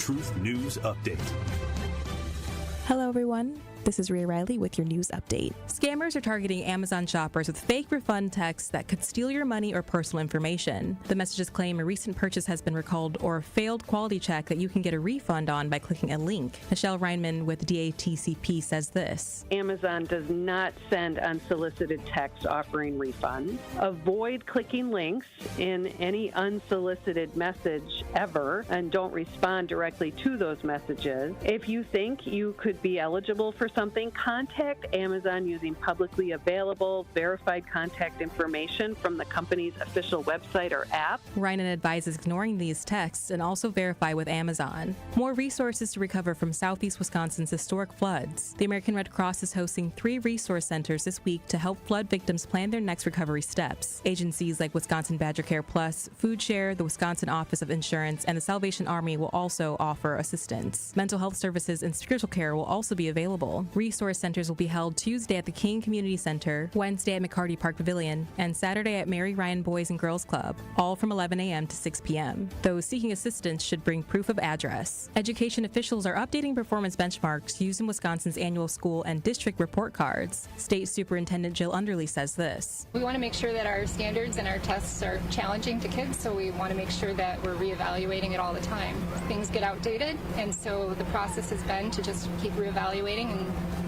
Truth News Update. Hello, everyone. This is Rhea Riley with your news update. Scammers are targeting Amazon shoppers with fake refund texts that could steal your money or personal information. The messages claim a recent purchase has been recalled or a failed quality check that you can get a refund on by clicking a link. Michelle Reinman with DATCP says this. Amazon does not send unsolicited texts offering refunds. Avoid clicking links in any unsolicited message ever, and don't respond directly to those messages. If you think you could be eligible for something, contact Amazon using publicly available, verified contact information from the company's official website or app. Ryan advises ignoring these texts and also verify with Amazon. More resources to recover from Southeast Wisconsin's historic floods. The American Red Cross is hosting 3 resource centers this week to help flood victims plan their next recovery steps. Agencies like Wisconsin Badger Care Plus, Food Share, the Wisconsin Office of Insurance, and the Salvation Army will also offer assistance. Mental health services and spiritual care will also be available. Resource centers will be held Tuesday at the King Community Center, Wednesday at McCarty Park Pavilion, and Saturday at Mary Ryan Boys and Girls Club, all from 11 a.m. to 6 p.m. Those seeking assistance should bring proof of address. Education officials are updating performance benchmarks used in Wisconsin's annual school and district report cards. State Superintendent Jill Underly says this. We want to make sure that our standards and our tests are challenging to kids, so we want to make sure that we're reevaluating it all the time. Things get outdated, and so the process has been to just keep reevaluating.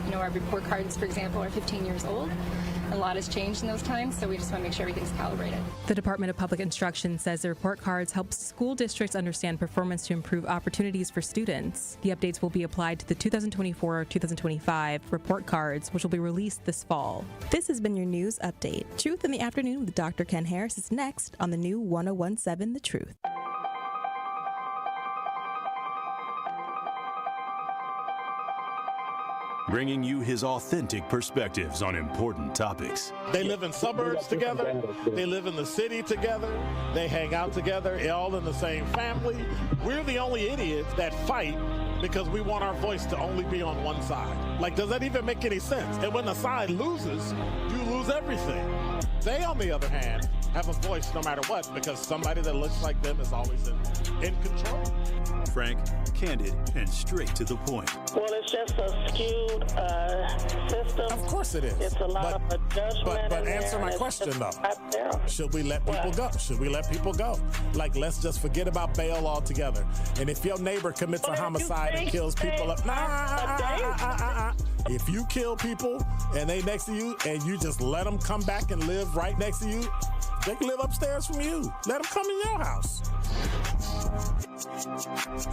And our report cards, for example, are 15 years old. A lot has changed in those times, so we just want to make sure everything's calibrated. The Department of Public Instruction says the report cards help school districts understand performance to improve opportunities for students. The updates will be applied to the 2024-2025 report cards, which will be released this fall. This has been your news update. Truth in the Afternoon with Dr. Ken Harris is next on the new 1017 The Truth. Bringing you his authentic perspectives on important topics. They live in suburbs together. They live in the city together. They hang out together, all in the same family. We're the only idiots that fight because we want our voice to only be on one side. Like, does that even make any sense? And when the side loses, you lose everything. They, on the other hand, have a voice no matter what, because somebody that looks like them is always in control. Frank, candid, and straight to the point. Well, it's just a skewed system. Of course it is. It's a lot of judgment. But answer my question, though. Should we let people go? Should we let people go? Like, let's just forget about bail altogether. And if your neighbor commits a homicide and kills people up, if you kill people and they next to you and you just let them come back and live right next to you, they can live upstairs from you. Let them come in your house.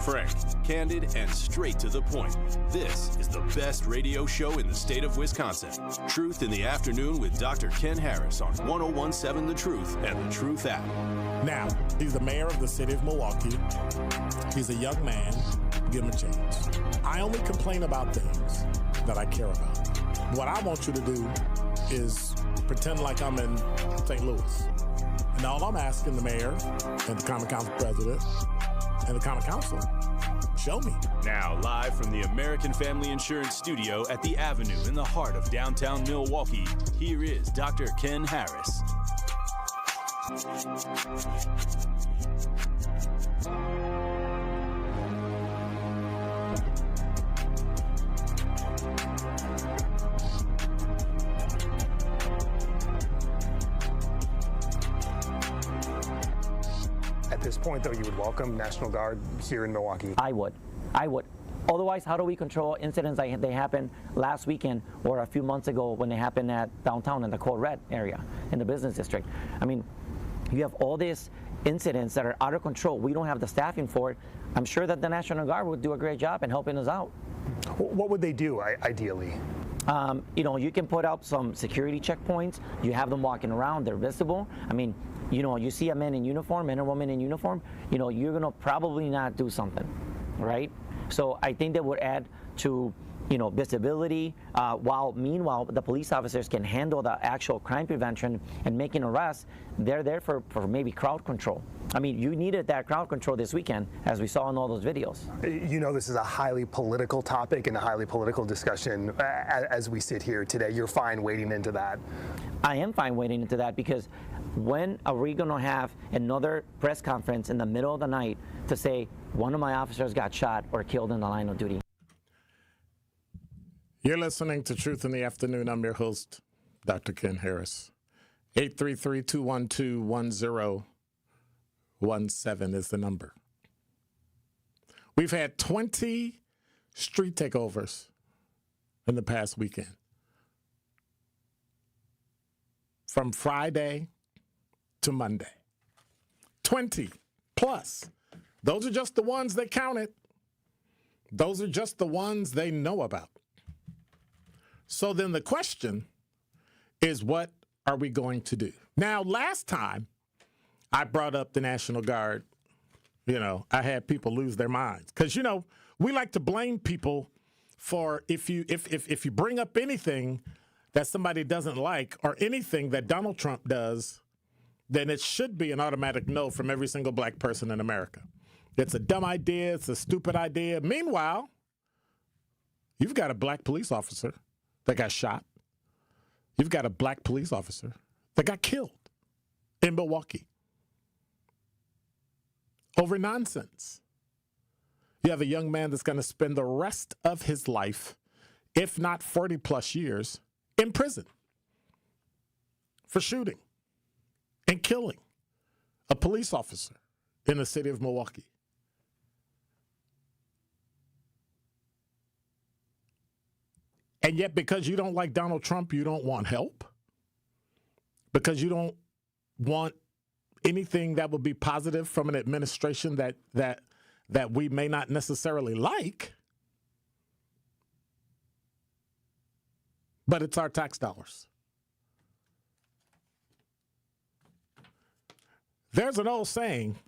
Frank, candid, and straight to the point. This is the best radio show in the state of Wisconsin. Truth in the Afternoon with Dr. Ken Harris on 1017 The Truth and The Truth app. Now, he's the mayor of the city of Milwaukee. He's a young man. Give him a chance. I only complain about things that I care about. What I want you to do is pretend like I'm in St. Louis. And all I'm asking the mayor and the Common Council president and the Common Council, show me. Now, live from the American Family Insurance Studio at the Avenue in the heart of downtown Milwaukee, here is Dr. Ken Harris. At this point, though, you would welcome National Guard here in Milwaukee? I would. Otherwise, how do we control incidents like they happened last weekend or a few months ago when they happened at downtown in the Code Red area in the business district? I mean, you have all these incidents that are out of control. We don't have the staffing for it. I'm sure that the National Guard would do a great job in helping us out. What would they do, ideally? You can put up some security checkpoints. You have them walking around. They're visible. I mean, you see a man in uniform and a woman in uniform, you're going to probably not do something, right? So I think that would add to, visibility, while meanwhile the police officers can handle the actual crime prevention and making arrests. They're there for maybe crowd control. I mean, you needed that crowd control this weekend, as we saw in all those videos. This is a highly political topic and a highly political discussion as we sit here today. You're fine wading into that. I am fine wading into that because When are we going to have another press conference in the middle of the night to say one of my officers got shot or killed in the line of duty? You're listening to Truth in the Afternoon. I'm your host, Dr. Ken Harris. 833-212-1017 is the number. We've had 20 street takeovers in the past weekend. From Friday to Monday. 20 plus. Those are just the ones that counted. Those are just the ones they know about. So then the question is, what are we going to do? Now, last time I brought up the National Guard, I had people lose their minds. Because, we like to blame people for if you bring up anything that somebody doesn't like or anything that Donald Trump does, then it should be an automatic no from every single black person in America. It's a dumb idea. It's a stupid idea. Meanwhile, you've got a black police officer that got shot. You've got a black police officer that got killed in Milwaukee over nonsense. You have a young man that's going to spend the rest of his life, if not 40 plus years, in prison for shooting and killing a police officer in the city of Milwaukee. And yet, because you don't like Donald Trump, you don't want help? Because you don't want anything that would be positive from an administration that we may not necessarily like? But it's our tax dollars. There's an old saying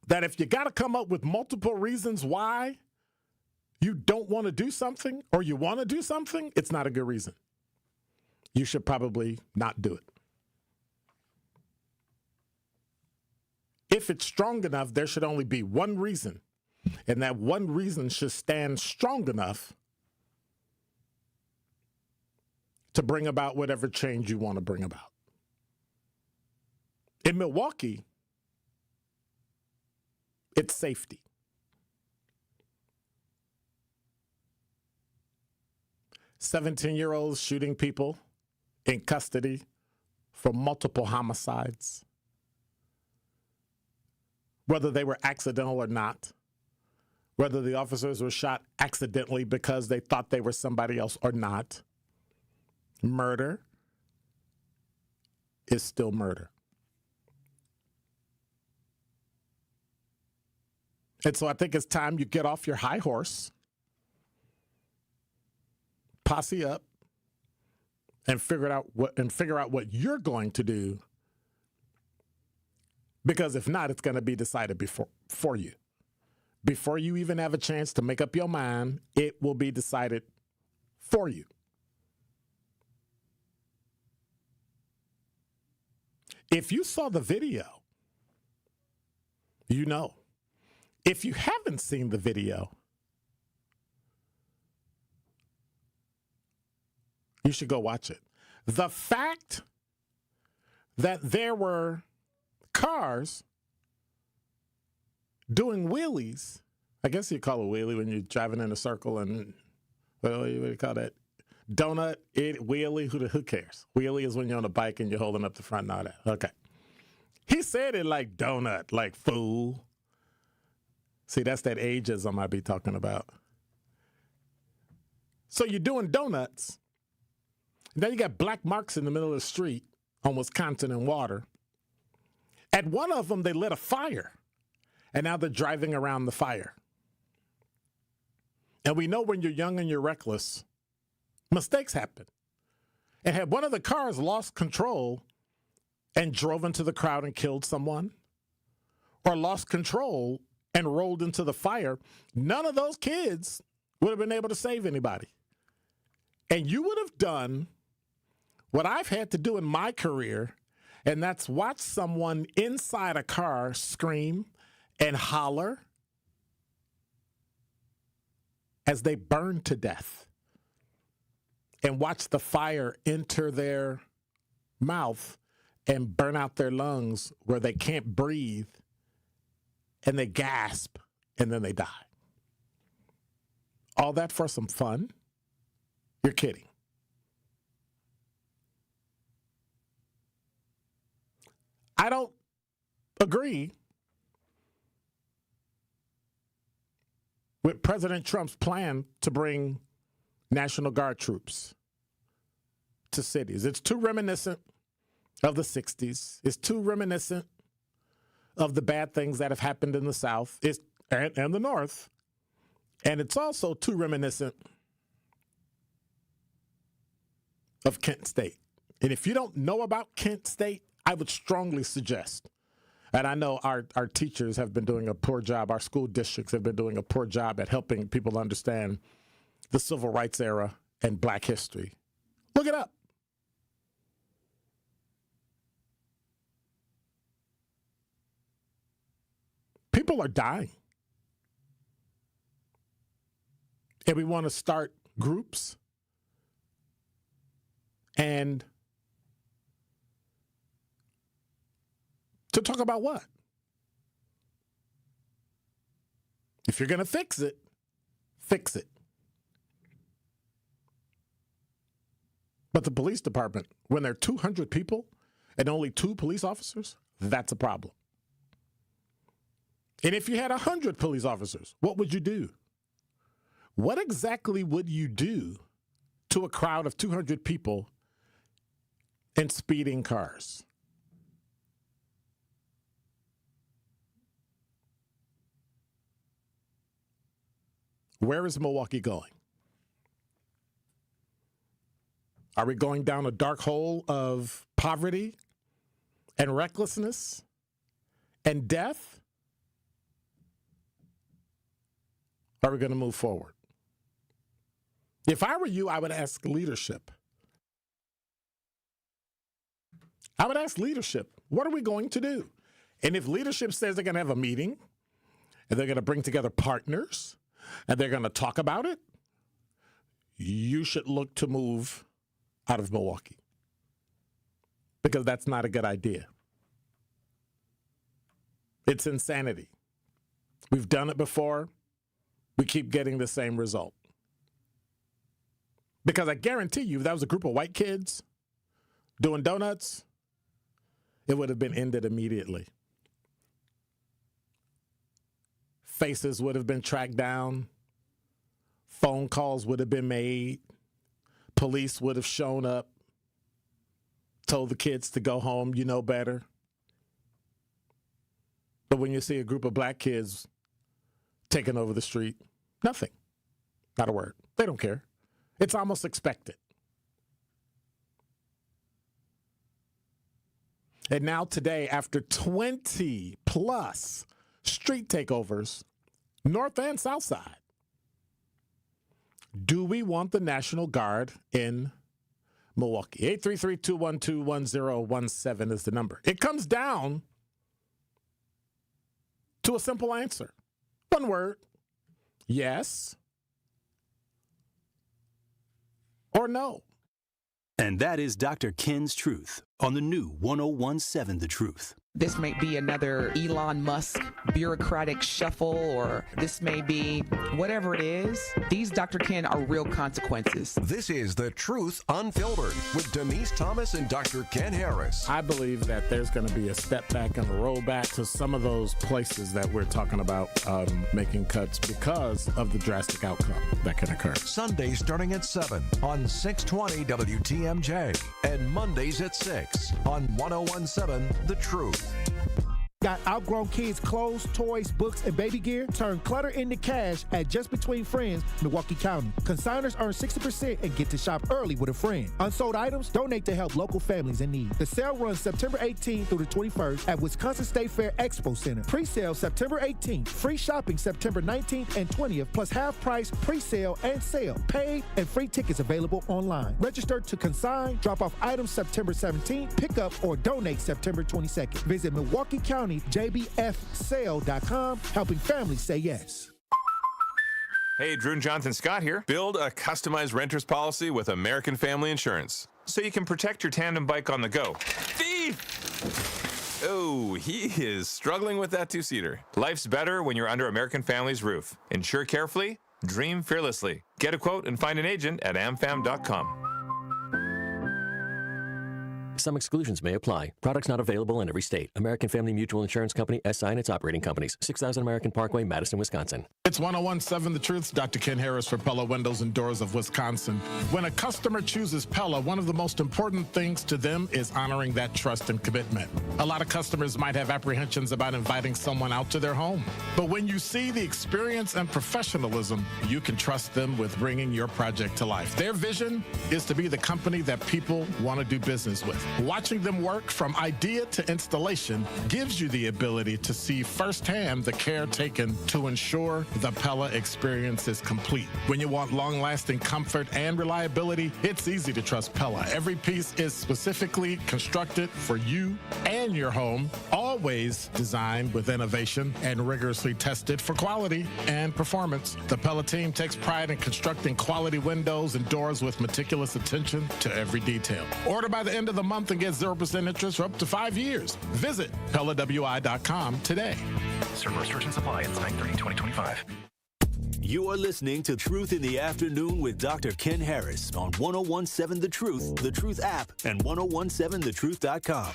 that if you got to come up with multiple reasons why you don't want to do something or you want to do something, it's not a good reason. You should probably not do it. If it's strong enough, there should only be one reason, and that one reason should stand strong enough to bring about whatever change you want to bring about. In Milwaukee, it's safety. "17-year-olds shooting people in custody for multiple homicides, whether they were accidental or not, whether the officers were shot accidentally because they thought they were somebody else or not. Murder is still murder." And so I think it's time you get off your high horse, posse up, and figure out what you're going to do. Because if not, it's going to be decided for you. Before you even have a chance to make up your mind, it will be decided for you. If you saw the video, you know. If you haven't seen the video, you should go watch it. The fact that there were cars doing wheelies, I guess you call a wheelie when you're driving in a circle and, well, what do you call that? Donut, wheelie, who cares? Wheelie is when you're on a bike and you're holding up the front and all that. Okay. He said it like donut, like fool. See, that's that ageism I be talking about. So you're doing donuts. Now you got black marks in the middle of the street on Wisconsin and Water. At one of them, they lit a fire. And now they're driving around the fire. And we know when you're young and you're reckless, mistakes happen. And had one of the cars lost control and drove into the crowd and killed someone, or lost control and rolled into the fire, none of those kids would have been able to save anybody. And you would have done what I've had to do in my career, and that's watch someone inside a car scream and holler as they burn to death, and watch the fire enter their mouth and burn out their lungs where they can't breathe and they gasp and then they die. All that for some fun? You're kidding. I don't agree with President Trump's plan to bring National Guard troops to cities. It's too reminiscent of the 60s. It's too reminiscent of the bad things that have happened in the South and the North. And it's also too reminiscent of Kent State. And if you don't know about Kent State, I would strongly suggest, and I know our teachers have been doing a poor job, our school districts have been doing a poor job at helping people understand the civil rights era and black history. Look it up. People are dying. And we want to start groups and to talk about what? If you're going to fix it, fix it. But the police department, when there are 200 people and only 2 police officers, that's a problem. And if you had 100 police officers, what would you do? What exactly would you do to a crowd of 200 people in speeding cars? Where is Milwaukee going? Are we going down a dark hole of poverty and recklessness and death? Or are we going to move forward? If I were you, I would ask leadership. I would ask leadership, what are we going to do? And if leadership says they're going to have a meeting and they're going to bring together partners and they're going to talk about it, you should look to move out of Milwaukee, because that's not a good idea. It's insanity. We've done it before. We keep getting the same result. Because I guarantee you, if that was a group of white kids doing donuts, it would have been ended immediately. Faces would have been tracked down. Phone calls would have been made. Police would have shown up, told the kids to go home, you know better. But when you see a group of black kids taking over the street, nothing. Not a word. They don't care. It's almost expected. And now today, after 20 plus street takeovers, North and South Side, do we want the National Guard in Milwaukee? 833-212-1017 is the number. It comes down to a simple answer. One word. Yes or no. And that is Dr. Ken's Truth on the new 1017 The Truth. This may be another Elon Musk bureaucratic shuffle, or this may be whatever it is. These, Dr. Ken, are real consequences. This is The Truth Unfiltered with Denise Thomas and Dr. Ken Harris. I believe that there's going to be a step back and a rollback to some of those places that we're talking about making cuts because of the drastic outcome that can occur. Sundays starting at 7 on 620 WTMJ and Mondays at 6 on 1017 The Truth. Got outgrown kids' clothes, toys, books, and baby gear? Turn clutter into cash at Just Between Friends, Milwaukee County. Consigners earn 60% and get to shop early with a friend. Unsold items? Donate to help local families in need. The sale runs September 18th through the 21st at Wisconsin State Fair Expo Center. Pre-sale September 18th. Free shopping September 19th and 20th, plus half price pre-sale and sale. Paid and free tickets available online. Register to consign, drop off items September 17th, pick up or donate September 22nd. Visit Milwaukee County JBFsale.com, helping families say yes. Hey, Drew and Jonathan Scott here. Build a customized renter's policy with American Family Insurance so you can protect your tandem bike on the go. Thief! Oh, he is struggling with that two-seater. Life's better when you're under American Family's roof. Insure carefully, dream fearlessly. Get a quote and find an agent at amfam.com. Some exclusions may apply. Products not available in every state. American Family Mutual Insurance Company, SI and its operating companies. 6000 American Parkway, Madison, Wisconsin. It's 101.7 The Truth. Dr. Ken Harris for Pella Windows and Doors of Wisconsin. When a customer chooses Pella, one of the most important things to them is honoring that trust and commitment. A lot of customers might have apprehensions about inviting someone out to their home. But when you see the experience and professionalism, you can trust them with bringing your project to life. Their vision is to be the company that people want to do business with. Watching them work from idea to installation gives you the ability to see firsthand the care taken to ensure the Pella experience is complete. When you want long-lasting comfort and reliability, it's easy to trust Pella. Every piece is specifically constructed for you and your home, always designed with innovation and rigorously tested for quality and performance. The Pella team takes pride in constructing quality windows and doors with meticulous attention to every detail. Order by the end of the month and get 0% interest for up to 5 years. Visit PellaWI.com today. Certain restrictions apply. It's 9/30/2025. You are listening to Truth in the Afternoon with Dr. Ken Harris on 101.7 The Truth app, and 1017thetruth.com.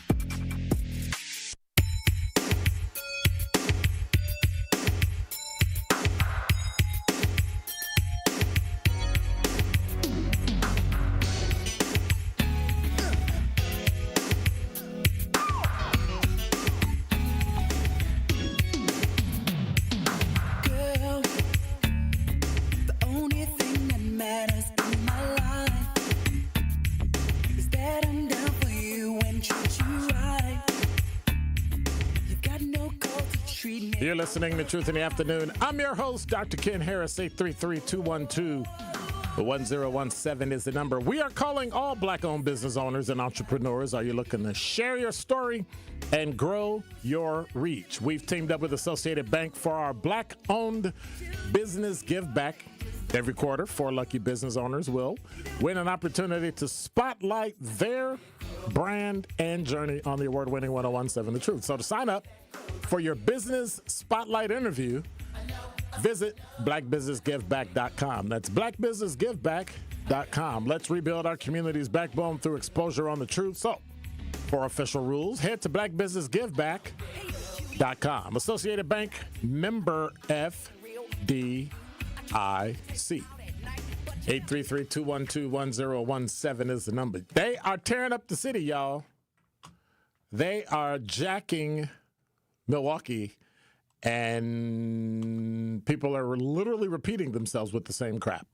You're listening to Truth in the Afternoon. I'm your host, Dr. Ken Harris. 833-212-1017 is the number. We are calling all black-owned business owners and entrepreneurs. Are you looking to share your story and grow your reach? We've teamed up with Associated Bank for our black-owned business give back. Every quarter, 4 lucky business owners will win an opportunity to spotlight their brand and journey on the award-winning 101.7 The Truth. So to sign up for your business spotlight interview, visit blackbusinessgiveback.com. That's blackbusinessgiveback.com. Let's rebuild our community's backbone through exposure on the truth. So for official rules, head to blackbusinessgiveback.com. Associated Bank, member FDIC. 833-212-1017 is the number. They are tearing up the city, y'all. They are jacking Milwaukee, and people are literally repeating themselves with the same crap.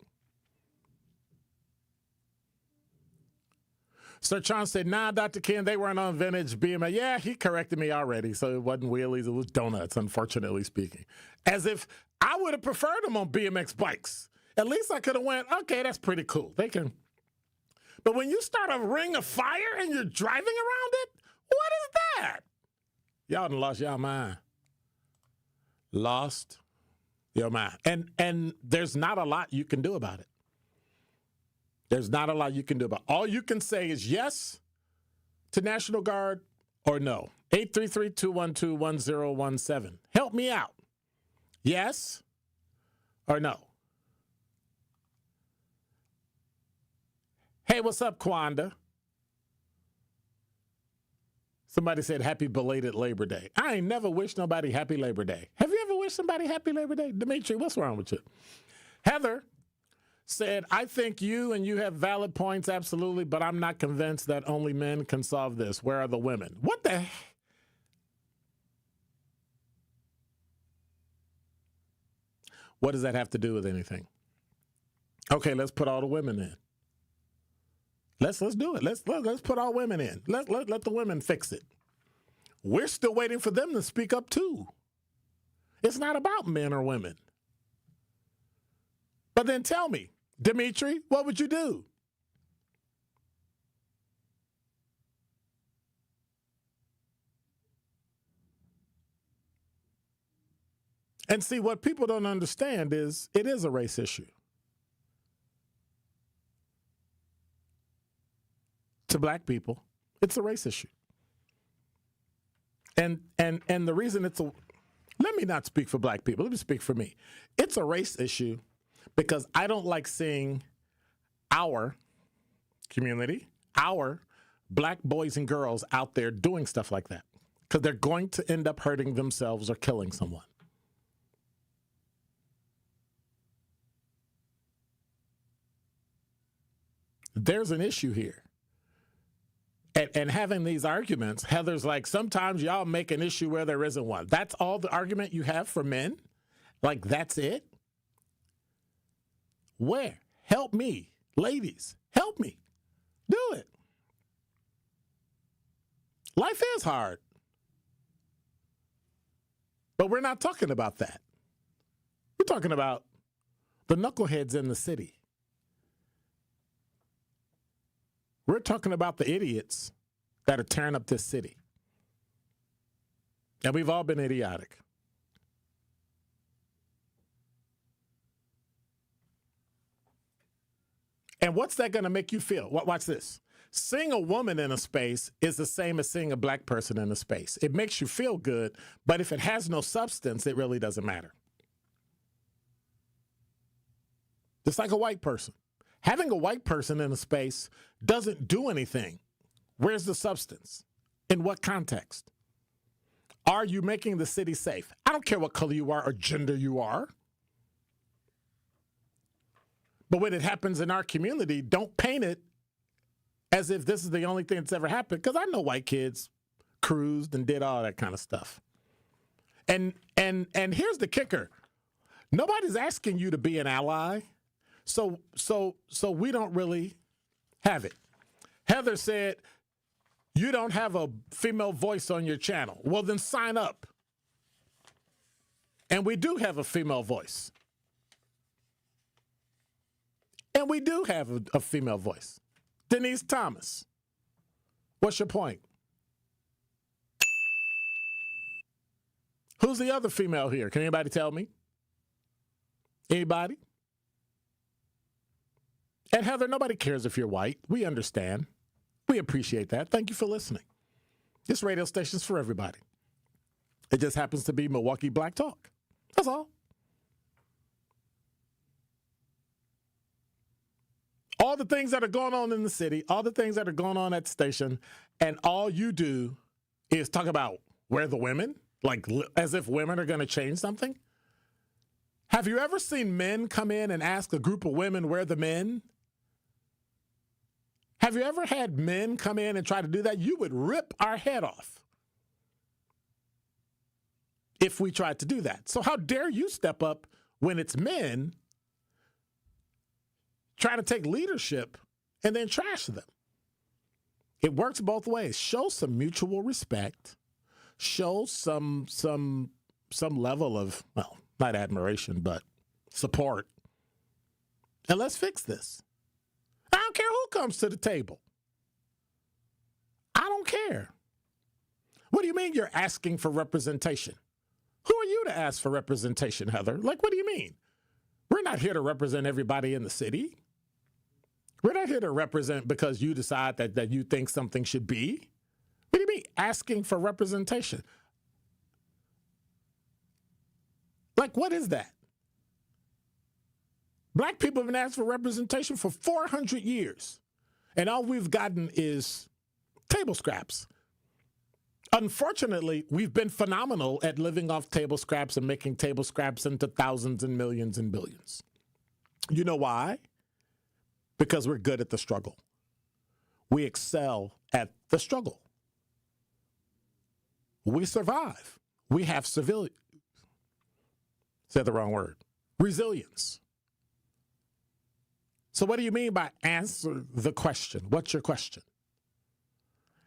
Sir John said, nah, Dr. Ken, they weren't on vintage BMX. Yeah, he corrected me already, so it wasn't wheelies, it was donuts, unfortunately speaking. As if I would have preferred them on BMX bikes. At least I could have went, okay, that's pretty cool. They can. But when you start a ring of fire and you're driving around it, what is that? Y'all done lost y'all mind. Lost your mind. And there's not a lot you can do about it. There's not a lot you can do about it. All you can say is yes to National Guard or no. 833-212-1017. Help me out. Yes or no? Hey, what's up, Kwanda? Somebody said happy belated Labor Day. I ain't never wished nobody happy Labor Day. Have you ever wished somebody happy Labor Day? Dimitri, what's wrong with you? Heather said, I think you have valid points, absolutely, but I'm not convinced that only men can solve this. Where are the women? What the? What does that have to do with anything? Okay, let's put all the women in. Let's do it. Let's put all women in. Let the women fix it. We're still waiting for them to speak up too. It's not about men or women. But then tell me, Dimitri, what would you do? And see, what people don't understand is it is a race issue. To black people, it's a race issue. And the reason let me not speak for black people. Let me speak for me. It's a race issue because I don't like seeing our community, our black boys and girls out there doing stuff like that because they're going to end up hurting themselves or killing someone. There's an issue here. And having these arguments, Heather's like, sometimes y'all make an issue where there isn't one. That's all the argument you have for men? Like, that's it? Where? Help me. Ladies, help me. Do it. Life is hard. But we're not talking about that. We're talking about the knuckleheads in the city. We're talking about the idiots that are tearing up this city. And we've all been idiotic. And what's that going to make you feel? Watch this. Seeing a woman in a space is the same as seeing a black person in a space. It makes you feel good, but if it has no substance, it really doesn't matter. Just like a white person. Having a white person in a space doesn't do anything. Where's the substance? In what context? Are you making the city safe? I don't care what color you are or gender you are. But when it happens in our community, don't paint it as if this is the only thing that's ever happened. Because I know white kids cruised and did all that kind of stuff. And here's the kicker. Nobody's asking you to be an ally. So we don't really have it. Heather said, you don't have a female voice on your channel. Well, then sign up. And we do have a female voice. And we do have a female voice. Denise Thomas. What's your point? Who's the other female here? Can anybody tell me? Anybody? And Heather, nobody cares if you're white. We understand. We appreciate that. Thank you for listening. This radio station's for everybody. It just happens to be Milwaukee Black Talk. That's all. All the things that are going on in the city, all the things that are going on at the station, and all you do is talk about where the women, like as if women are going to change something. Have you ever seen men come in and ask a group of women where the men? Have you ever had men come in and try to do that? You would rip our head off if we tried to do that. So how dare you step up when it's men trying to take leadership and then trash them? It works both ways. Show some mutual respect. Show some level of, well, not admiration, but support. And let's fix this. I don't care who comes to the table. I don't care. What do you mean you're asking for representation? Who are you to ask for representation, Heather? Like, what do you mean? We're not here to represent everybody in the city. We're not here to represent because you decide that you think something should be. What do you mean asking for representation? Like, what is that? Black people have been asked for representation for 400 years, and all we've gotten is table scraps. Unfortunately, we've been phenomenal at living off table scraps and making table scraps into thousands and millions and billions. You know why? Because we're good at the struggle. We excel at the struggle. We survive. We have civilian. Said the wrong word. Resilience. So what do you mean by answer the question? What's your question?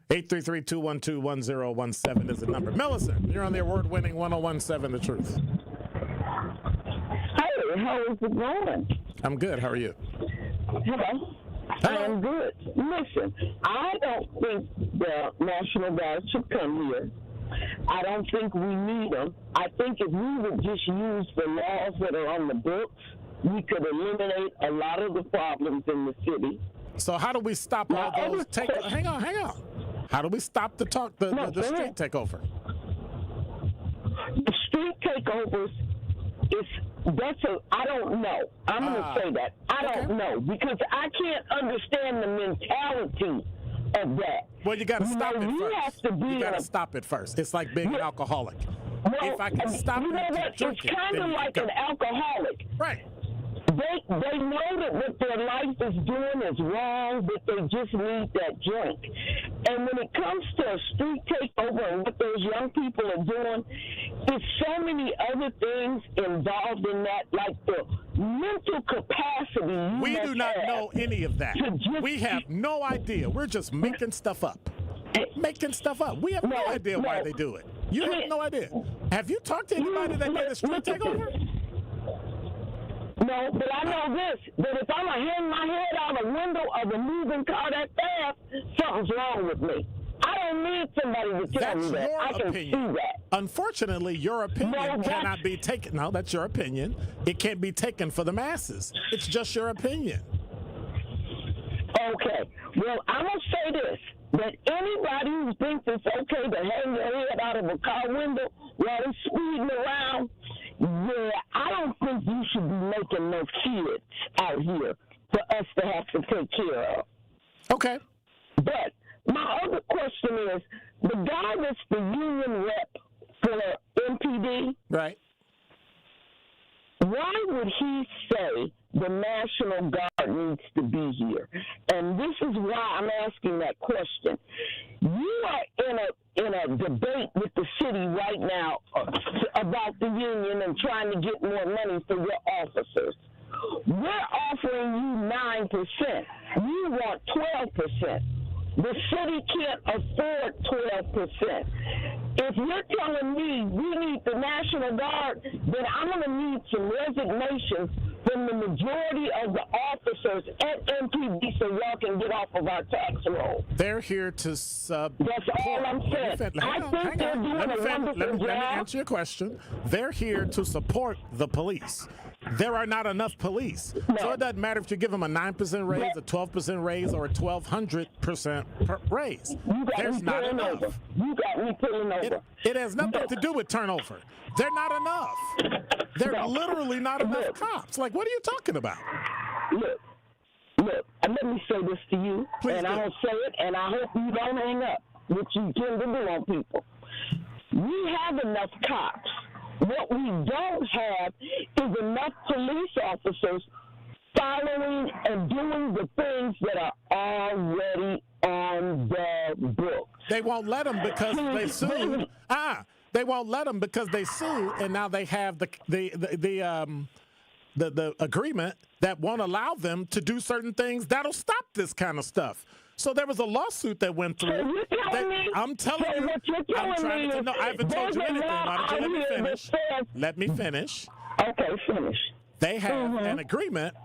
833-212-1017 is the number. Millicent, you're on the award-winning 1017 The Truth. Hey, how is it going? I'm good. How are you? Hello. I'm good. Listen, I don't think the National Guard should come here. I don't think we need them. I think if we would just use the laws that are on the books, we could eliminate a lot of the problems in the city. So how do we stop all those hang on. How do we stop the street takeover? street takeovers I don't know. I'm going to say that. I don't know because I can't understand the mentality of that. Well, you got to stop it first. You got to stop it first. It's like being an alcoholic. Well, if I can stop you know it, what? drink It's kind of like an alcoholic. Right. They know that what their life is doing is wrong, but they just need that drink. And when it comes to a street takeover and what those young people are doing, it's so many other things involved in that, like the mental capacity. We do not know any of that. We have no idea. We're just making stuff up. Making stuff up. We have no idea why they do it. You have no idea. Have you talked to anybody that did a street takeover? No, but I know this, that if I'm going to hang my head out a window of a moving car that fast, something's wrong with me. I don't need somebody to tell me that. I can see that. Unfortunately, your opinion cannot be taken. No, that's your opinion. It can't be taken for the masses. It's just your opinion. Okay. Well, I'm going to say this, that anybody who thinks it's okay to hang their head out of a car window while they're speeding around, yeah, I don't think you should be making no kids out here for us to have to take care of. Okay. But my other question is, the guy that's the union rep for MPD, right? Why would he say the National Guard needs to be here? And this is why I'm asking that question. You are in a debate with the city right now about the union and trying to get more money for your officers. We're offering you 9%. You want 12%. The city can't afford 12%. If you're telling me we need the National Guard, then I'm going to need some resignations from the majority of the officers at MPD so y'all can get off of our tax roll. They're here to support. That's all I'm saying. Let me answer your question. They're here to support the police. There are not enough police. No. So it doesn't matter if you give them a 9% raise, a 12% raise, or a 1,200% raise. There's not enough. You got me pulling over. It has nothing to do with turnover. They're not enough. They're literally not enough cops. Like, what are you talking about? Look, let me say this to you, and I'll say it, and I hope you don't hang up, which you tend to do on people. We have enough cops. What we don't have is enough police officers following and doing the things that are already on the books. They won't let them because they sued. They won't let them because they sued, and now they have the agreement that won't allow them to do certain things that'll stop this kind of stuff. So there was a lawsuit that went through. I'm telling you. I'm trying to know. I haven't told you anything. Why don't you let me finish? Let me finish. Okay, finish. They have an agreement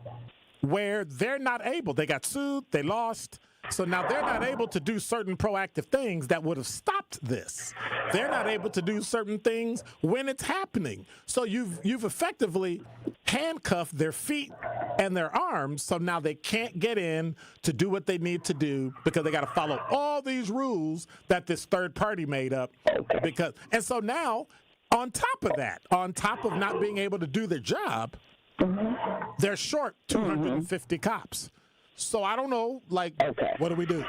where they're not able. They got sued. They lost. So now they're not able to do certain proactive things that would have stopped this. They're not able to do certain things when it's happening. So you've effectively handcuffed their feet and their arms, so now they can't get in to do what they need to do because they got to follow all these rules that this third party made up. And so now, on top of that, on top of not being able to do their job, they're short 250 cops. So I don't know, what do we do?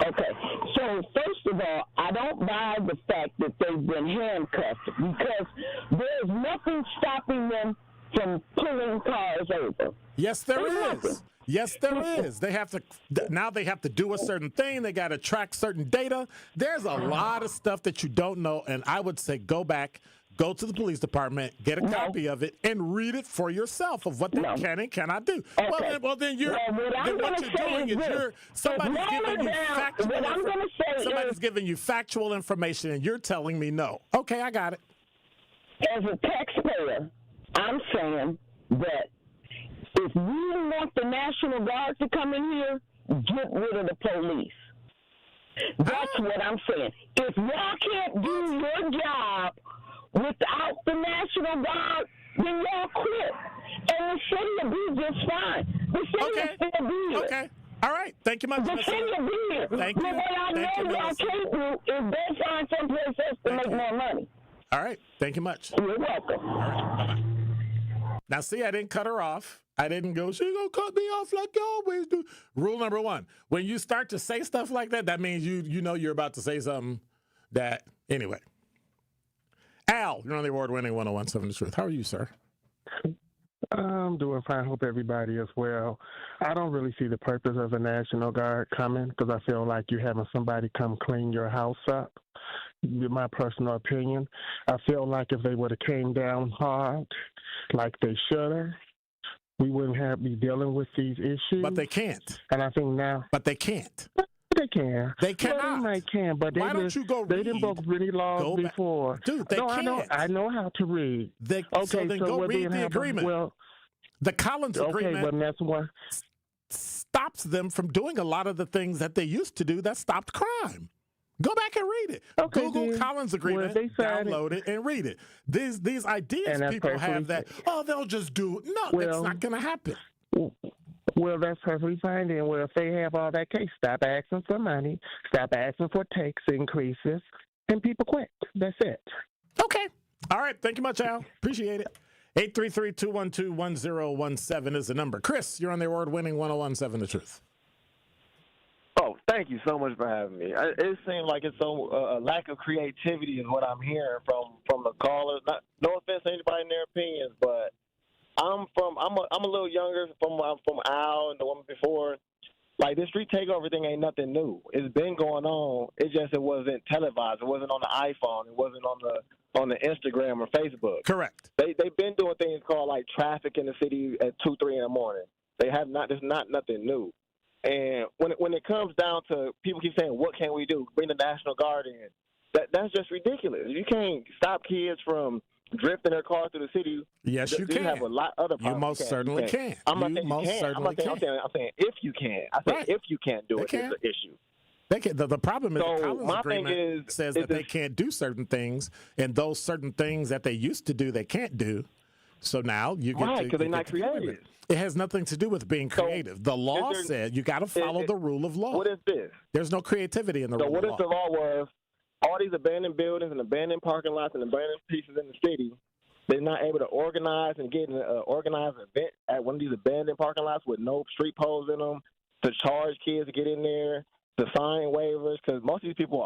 Okay. So first of all, I don't buy the fact that they've been handcuffed because there's nothing stopping them from pulling cars over. Yes, there is. Yes, there is. They have to do a certain thing. They got to track certain data. There's a lot of stuff that you don't know, and I would say go back. Go to the police department, get a copy of it, and read it for yourself of what they can and cannot do. Okay. Well, then what you're doing is somebody's giving you factual information, and you're telling me no. Okay, I got it. As a taxpayer, I'm saying that if we want the National Guard to come in here, get rid of the police. That's what I'm saying. If y'all can't do your job without the National Guard, then y'all quit. And the city will be just fine. The city will still be here. Okay. All right. Thank you much. The city will be here. Thank you. But what I know y'all can't do is they find someplace else to make more money. All right. Thank you much. You're welcome. All right. Bye-bye. Now, see, I didn't cut her off. I didn't go, she gonna cut me off like you always do. Rule number one, when you start to say stuff like that, that means you know you're about to say something that, anyway. Al, you're on the award-winning 101.7 The Truth. How are you, sir? I'm doing fine. Hope everybody is well. I don't really see the purpose of the National Guard coming because I feel like you're having somebody come clean your house up. My personal opinion, I feel like if they would have came down hard like they should have, we wouldn't be dealing with these issues. But they can't. And I think now. But they can't. They can. They cannot. Well, they might can, but why don't you go read? They didn't both really laws before. Dude, they can't. I know how to read. Okay, so then go read the agreement. Well, the Collins agreement but that's one stops them from doing a lot of the things that they used to do that stopped crime. Go back and read it. Okay, Google then, Collins agreement, download it, and read it. These ideas people have that, they'll just do it. No, that's not going to happen. Well, that's perfectly fine then. Well, if they have all that case, stop asking for money, stop asking for tax increases, and people quit. That's it. Okay. All right. Thank you much, Al. Appreciate it. 833-212-1017 is the number. Chris, you're on the award-winning 101.7 The Truth. Oh, thank you so much for having me. It seems like it's a lack of creativity is what I'm hearing from the callers. No offense to anybody in their opinions, but I'm a little younger from Al and the woman before. Like, this street takeover thing ain't nothing new. It's been going on. It wasn't televised. It wasn't on the iPhone. It wasn't on the Instagram or Facebook. Correct. They've been doing things called like traffic in the city at 2, 3 in the morning. They have not. It's not nothing new. And when it comes down to people keep saying, what can we do? Bring the National Guard in. That's just ridiculous. You can't stop kids from drifting their cars through the city. Yes, you can. Have a lot of other problems. You most certainly can. I'm not saying you can. I'm saying if you can. I think if you can't do it, it's an issue. They can. The problem is the Collins agreement says that they can't do certain things, and those certain things that they used to do, they can't do. So now you get because they're not creative. It has nothing to do with being creative. The law said you got to follow the rule of law. What is this? There's no creativity in the rule of law. So what if the law was all these abandoned buildings and abandoned parking lots and abandoned pieces in the city, they're not able to organize and get an organized event at one of these abandoned parking lots with no street poles in them to charge kids to get in there, to sign waivers, because most of these people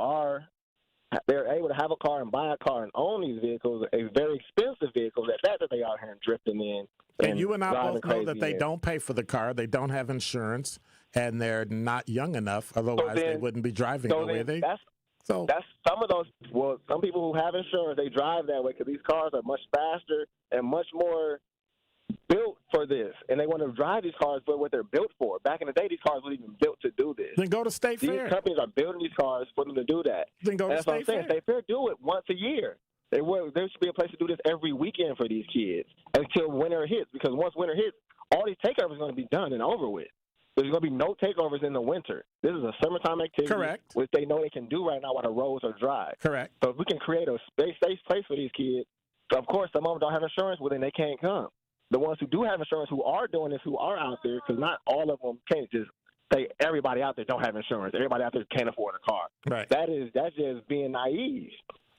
they're able to have a car and buy a car and own these vehicles, a very expensive vehicles at that they out here and drifting in. And you and I both know that they don't pay for the car, they don't have insurance, and they're not young enough. Otherwise, they wouldn't be driving the way they. That's some of those. Well, some people who have insurance, they drive that way because these cars are much faster and much more built for this, and they want to drive these cars for what they're built for. Back in the day, these cars weren't even built to do this. Then go to State Fair. These companies are building these cars for them to do that. Then go to State Fair. State Fair do it once a year. There should be a place to do this every weekend for these kids until winter hits, because once winter hits, all these takeovers are going to be done and over with. There's going to be no takeovers in the winter. This is a summertime activity, which they know they can do right now while the roads are dry. Correct. So if we can create a safe place for these kids, so of course some of them don't have insurance, well then they can't come. The ones who do have insurance, who are doing this, who are out there, because not all of them can't just say everybody out there don't have insurance. Everybody out there can't afford a car. Right. That's just being naive.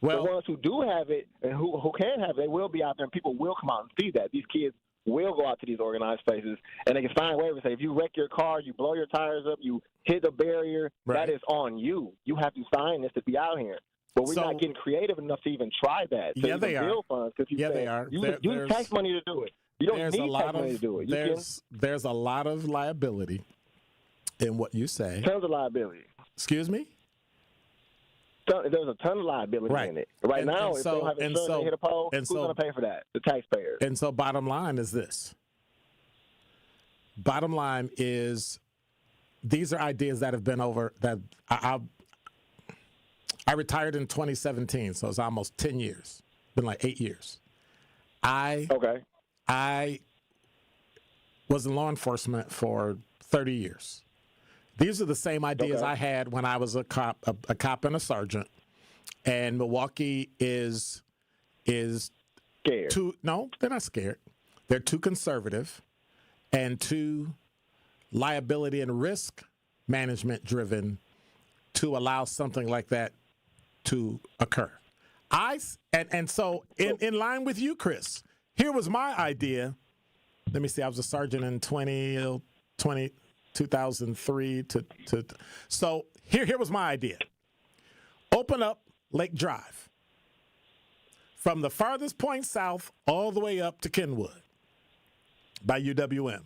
Well, the ones who do have it and who can have it, they will be out there, and people will come out and see that. These kids will go out to these organized places, and they can sign waivers and say, if you wreck your car, you blow your tires up, you hit a barrier, that is on you. You have to sign this to be out here. But we're not getting creative enough to even try that. So yeah, they are. Funds, they are. You use tax money to do it. You don't need tax money to do it. There's a lot of liability in what you say. Tons of liability. Excuse me? There's a ton of liability in it. Right now, if they don't have insurance and hit a pole, who's going to pay for that? The taxpayers. And so bottom line is this. Bottom line is these are ideas that have been over that I retired in 2017, so it's almost 10 years. Been like 8 years. I was in law enforcement for 30 years. These are the same ideas I had when I was a cop and a sergeant. And Milwaukee is scared. No, they're not scared. They're too conservative and too liability and risk management driven to allow something like that to occur. So in line with you, Chris, here was my idea. Let me see. I was a sergeant in 2003 so here was my idea. Open up Lake Drive from the farthest point south all the way up to Kenwood by UWM.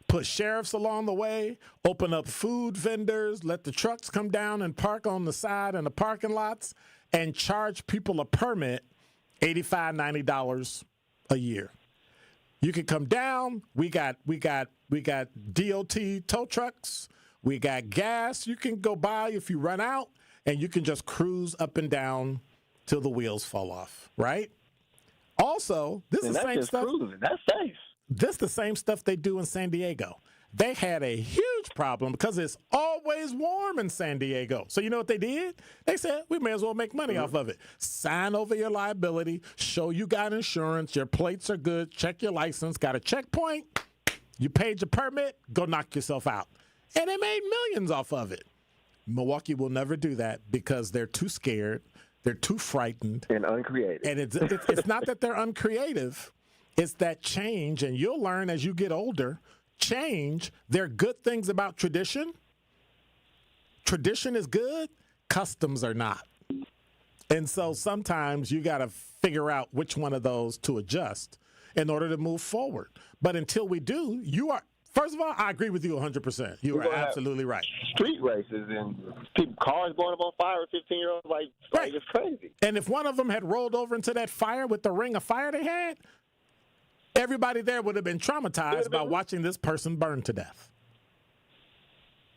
Put sheriffs along the way, open up food vendors, let the trucks come down and park on the side in the parking lots, and charge people a permit, $85, $90 a year. You can come down. We got DOT tow trucks. We got gas. You can go by if you run out, and you can just cruise up and down till the wheels fall off, right? Also, this is the same stuff. Cruising. That's safe. This is the same stuff they do in San Diego. They had a huge problem because it's always warm in San Diego. So you know what they did? They said, we may as well make money off of it. Sign over your liability, show you got insurance, your plates are good, check your license, got a checkpoint, you paid your permit, go knock yourself out. And they made millions off of it. Milwaukee will never do that because they're too scared, they're too frightened. And uncreative. And it's not that they're uncreative. It's that change, and you'll learn as you get older, change, there are good things about tradition. Tradition is good, customs are not. And so sometimes you got to figure out which one of those to adjust in order to move forward. But until we do, first of all, I agree with you 100%. You are absolutely right. Street races and cars blowing up on fire with 15-year-olds, like it's crazy. And if one of them had rolled over into that fire with the ring of fire they had, everybody there would have been traumatized by watching this person burn to death.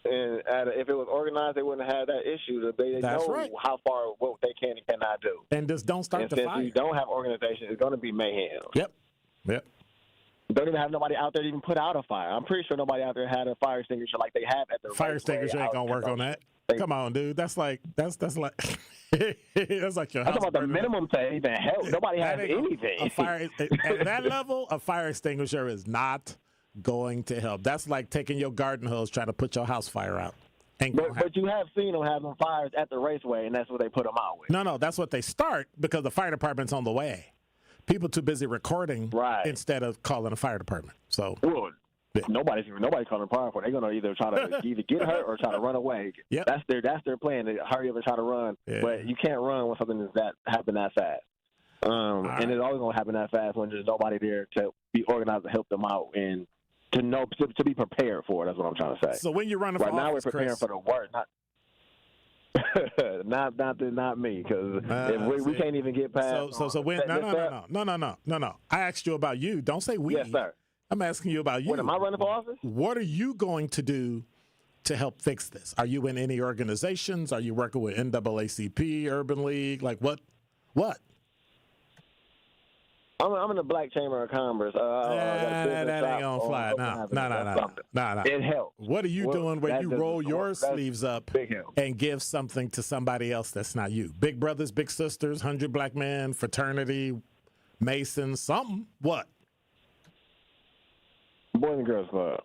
And if it was organized, they wouldn't have that issue. They know how far what they can and cannot do. And just don't start the fire. Since you don't have organization, it's going to be mayhem. Yep. Don't even have nobody out there to even put out a fire. I'm pretty sure nobody out there had a fire extinguisher like they have at the fire extinguisher ain't gonna work on that. Come on, dude. That's like that's like your house. I'm talking about the minimum to even help. Nobody has anything. At that level, a fire extinguisher is not going to help. That's like taking your garden hose trying to put your house fire out. But you have seen them having fires at the raceway, and that's what they put them out with. No, that's what they start because the fire department's on the way. People too busy recording instead of calling a fire department. So nobody's calling the fire for it. They're gonna either try to get hurt or try to run away. Yep. That's their plan. To hurry up and try to run. Yeah. But you can't run when something is that happen that fast. And it's always gonna happen that fast when there's nobody there to be organized to help them out and to know to be prepared for it. That's what I'm trying to say. So when you're running for office, now we're preparing for the worst. Not me, because if we can't even get past. So when no. I asked you about you. Don't say we. Yes, sir. I'm asking you about you. What, am I running for office? What are you going to do to help fix this? Are you in any organizations? Are you working with NAACP, Urban League? Like what? I'm in the Black Chamber of Commerce. That ain't gonna fly. No. It helps. What are you doing where you roll your sleeves up and give something to somebody else that's not you? Big brothers, big sisters, 100 Black Men, fraternity, Masons, something. What? Boys and Girls Club.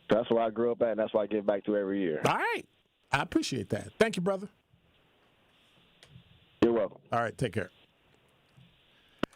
That's where I grew up at, and that's what I give back to every year. All right. I appreciate that. Thank you, brother. You're welcome. All right, take care.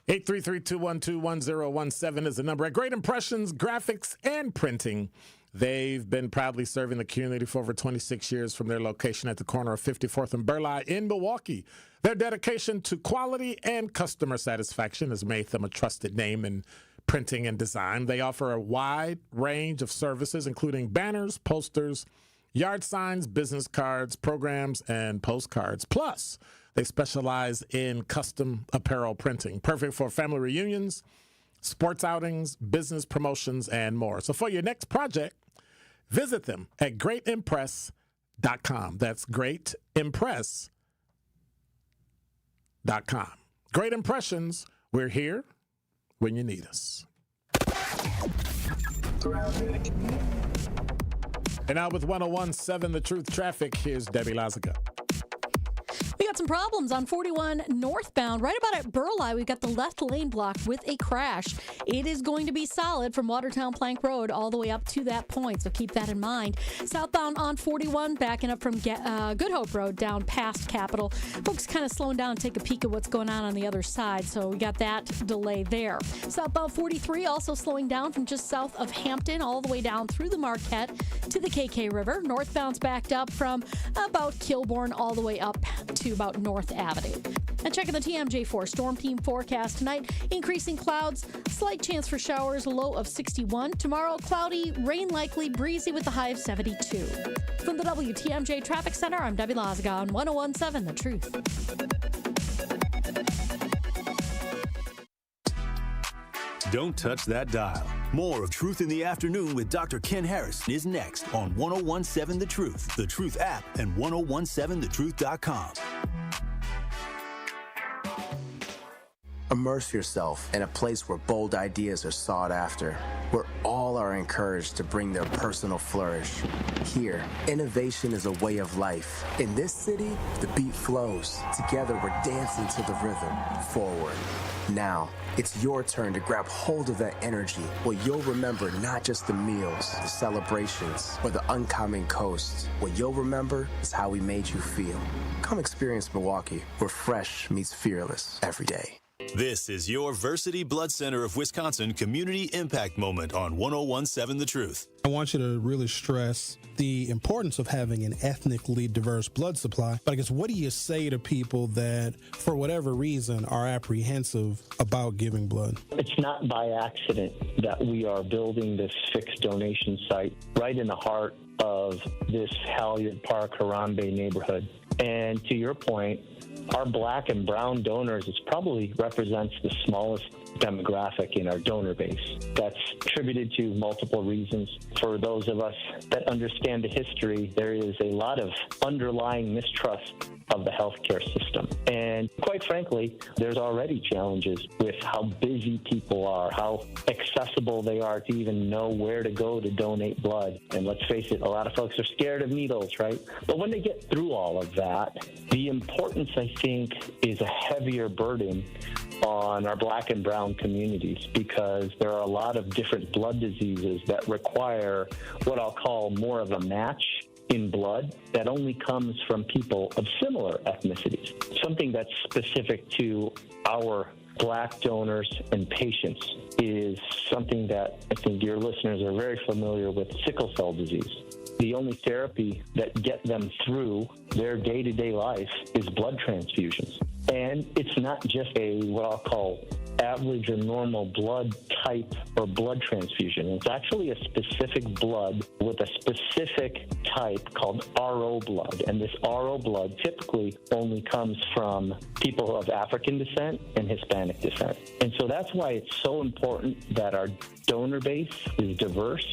833-212-1017 is the number. At Great Impressions, Graphics, and Printing, they've been proudly serving the community for over 26 years from their location at the corner of 54th and Burleigh in Milwaukee. Their dedication to quality and customer satisfaction has made them a trusted name in printing and design. They offer a wide range of services, including banners, posters, yard signs, business cards, programs, and postcards. Plus, they specialize in custom apparel printing, perfect for family reunions, sports outings, business promotions, and more. So for your next project, visit them at greatimpress.com. That's greatimpress.com. Great Impressions, we're here when you need us. And now with 101.7 The Truth Traffic, here's Debbie Lazaga. We got some problems on 41 northbound. Right about at Burleigh, we've got the left lane blocked with a crash. It is going to be solid from Watertown Plank Road all the way up to that point, so keep that in mind. Southbound on 41, backing up from Good Hope Road down past Capitol. Folks kind of slowing down and take a peek at what's going on the other side, so we got that delay there. Southbound 43 also slowing down from just south of Hampton all the way down through the Marquette to the KK River. Northbound's backed up from about Kilbourne all the way up to about North Avenue. And checking the TMJ4 Storm Team forecast tonight, increasing clouds, slight chance for showers, low of 61. Tomorrow, cloudy, rain likely, breezy with the high of 72. From the WTMJ Traffic Center, I'm Debbie Lazaga on 101.7 The Truth. Don't touch that dial. More of Truth in the Afternoon with Dr. Ken Harris is next on 101.7 The Truth app, and 1017thetruth.com. Immerse yourself in a place where bold ideas are sought after, where all are encouraged to bring their personal flourish. Here, innovation is a way of life. In this city, the beat flows. Together, we're dancing to the rhythm. Forward. Now, it's your turn to grab hold of that energy, where you'll remember not just the meals, the celebrations, or the uncommon coast. What you'll remember is how we made you feel. Come experience Milwaukee, where fresh meets fearless every day. This is your Versity Blood Center of Wisconsin Community Impact Moment on 101.7 The Truth. I want you to really stress the importance of having an ethnically diverse blood supply. But I guess, what do you say to people that, for whatever reason, are apprehensive about giving blood? It's not by accident that we are building this fixed donation site right in the heart of this Halyard Park, Harambe neighborhood. And to your point, our black and brown donors, it probably represents the smallest demographic in our donor base. That's attributed to multiple reasons. For those of us that understand the history, there is a lot of underlying mistrust of the healthcare system. And quite frankly, there's already challenges with how busy people are, how accessible they are to even know where to go to donate blood. And let's face it, a lot of folks are scared of needles, right? But when they get through all of that, the importance, I think, is a heavier burden on our black and brown communities, because there are a lot of different blood diseases that require what I'll call more of a match in blood that only comes from people of similar ethnicities. Something that's specific to our black donors and patients is something that I think your listeners are very familiar with: sickle cell disease. The only therapy that get them through their day-to-day life is blood transfusions. And it's not just a, what I'll call, average or normal blood type or blood transfusion. It's actually a specific blood with a specific type called RO blood. And this RO blood typically only comes from people of African descent and Hispanic descent. And so that's why it's so important that our donor base is diverse,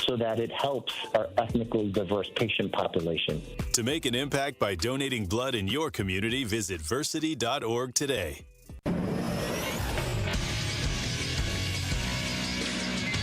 so that it helps our ethnically diverse patient population. To make an impact by donating blood in your community, visit versity.org today.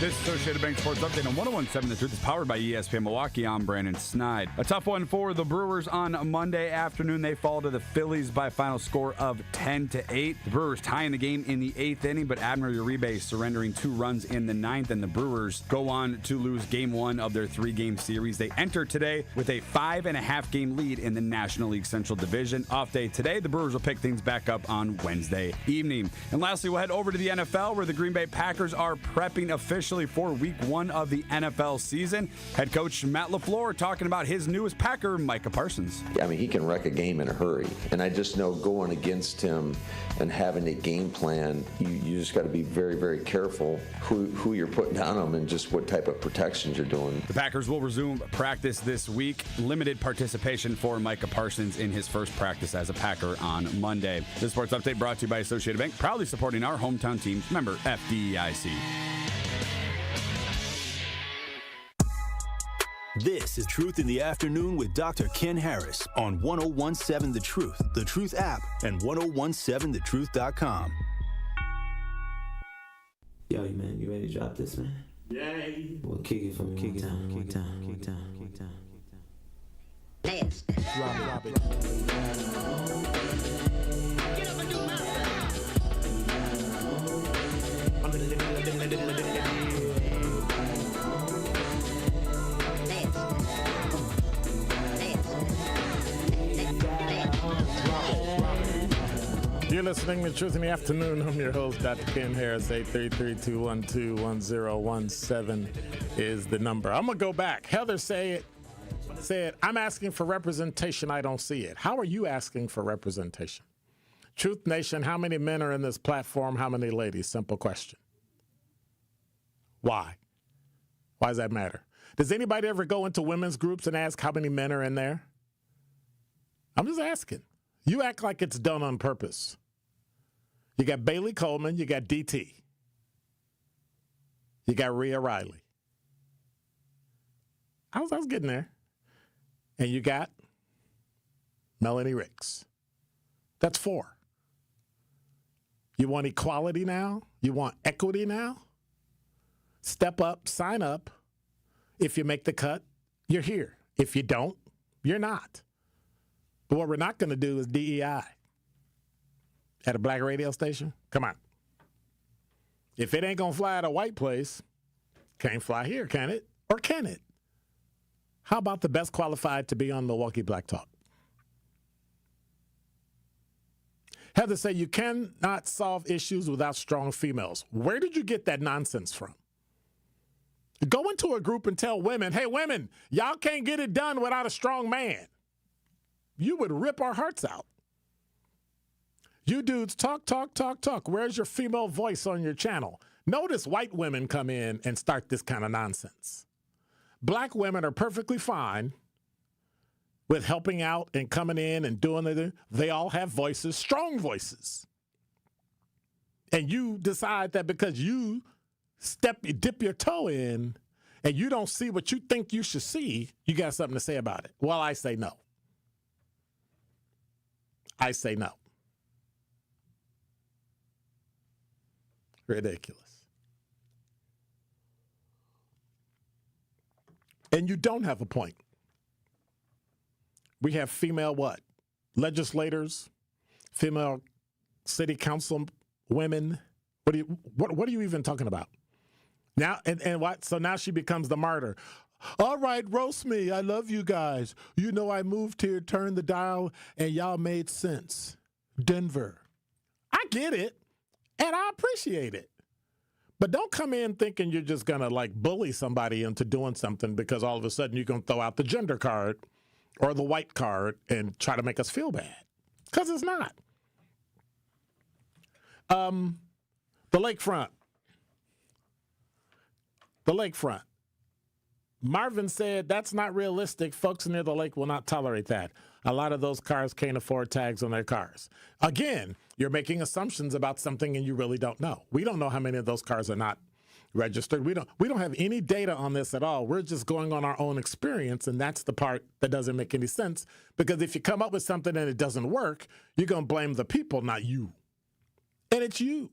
This Associated Bank Sports Update on 101.7 The Truth is powered by ESPN Milwaukee. I'm Brandon Snide. A tough one for the Brewers on Monday afternoon. They fall to the Phillies by a final score of 10-8. The Brewers tying the game in the 8th inning, but Abner Uribe surrendering 2 runs in the 9th, and the Brewers go on to lose Game 1 of their 3-game series. They enter today with a 5.5-game lead in the National League Central Division. Off day today, the Brewers will pick things back up on Wednesday evening. And lastly, we'll head over to the NFL, where the Green Bay Packers are prepping officially for Week 1 of the NFL season. Head coach Matt LaFleur talking about his newest Packer, Micah Parsons. I mean, he can wreck a game in a hurry. And I just know going against him and having a game plan, you just got to be very, very careful who you're putting down him and just what type of protections you're doing. The Packers will resume practice this week. Limited participation for Micah Parsons in his first practice as a Packer on Monday. This sports update brought to you by Associated Bank, proudly supporting our hometown teams, member FDIC. This is Truth in the Afternoon with Dr. Ken Harris on 101.7 The Truth app, and 1017thetruth.com. Yo, man, you ready to drop this, man? Yay. We'll kick it from one time. Drop it. You're listening to Truth in the Afternoon. I'm your host, Dr. Ken Harris. 833-212-1017 is the number. I'm going to go back. Heather said, I'm asking for representation. I don't see it. How are you asking for representation? Truth Nation, how many men are in this platform? How many ladies? Simple question. Why? Why does that matter? Does anybody ever go into women's groups and ask how many men are in there? I'm just asking. You act like it's done on purpose. You got Bailey Coleman, you got DT. You got Rhea Riley. I was getting there. And you got Melanie Ricks. That's 4. You want equality now? You want equity now? Step up, sign up. If you make the cut, you're here. If you don't, you're not. But what we're not going to do is DEI at a black radio station. Come on. If it ain't going to fly at a white place, can't fly here, can it? Or can it? How about the best qualified to be on Milwaukee Black Talk? Heather said you cannot solve issues without strong females. Where did you get that nonsense from? Go into a group and tell women, hey, women, y'all can't get it done without a strong man. You would rip our hearts out. You dudes talk. Where's your female voice on your channel? Notice white women come in and start this kind of nonsense. Black women are perfectly fine with helping out and coming in and doing it. They all have voices, strong voices. And you decide that because you dip your toe in and you don't see what you think you should see, you got something to say about it. Well, I say no. I say no. Ridiculous. And you don't have a point. We have female what? Legislators, female city council women. What are you even talking about? Now and what? So now she becomes the martyr. All right, roast me. I love you guys. You know I moved here, turned the dial, and y'all made sense. Denver. I get it, and I appreciate it. But don't come in thinking you're just going to, like, bully somebody into doing something because all of a sudden you're going to throw out the gender card or the white card and try to make us feel bad. Because it's not. The lakefront. The lakefront. Marvin said, that's not realistic. Folks near the lake will not tolerate that. A lot of those cars can't afford tags on their cars. Again, you're making assumptions about something and you really don't know. We don't know how many of those cars are not registered. We don't have any data on this at all. We're just going on our own experience, and that's the part that doesn't make any sense, because if you come up with something and it doesn't work, you're going to blame the people, not you. And it's you.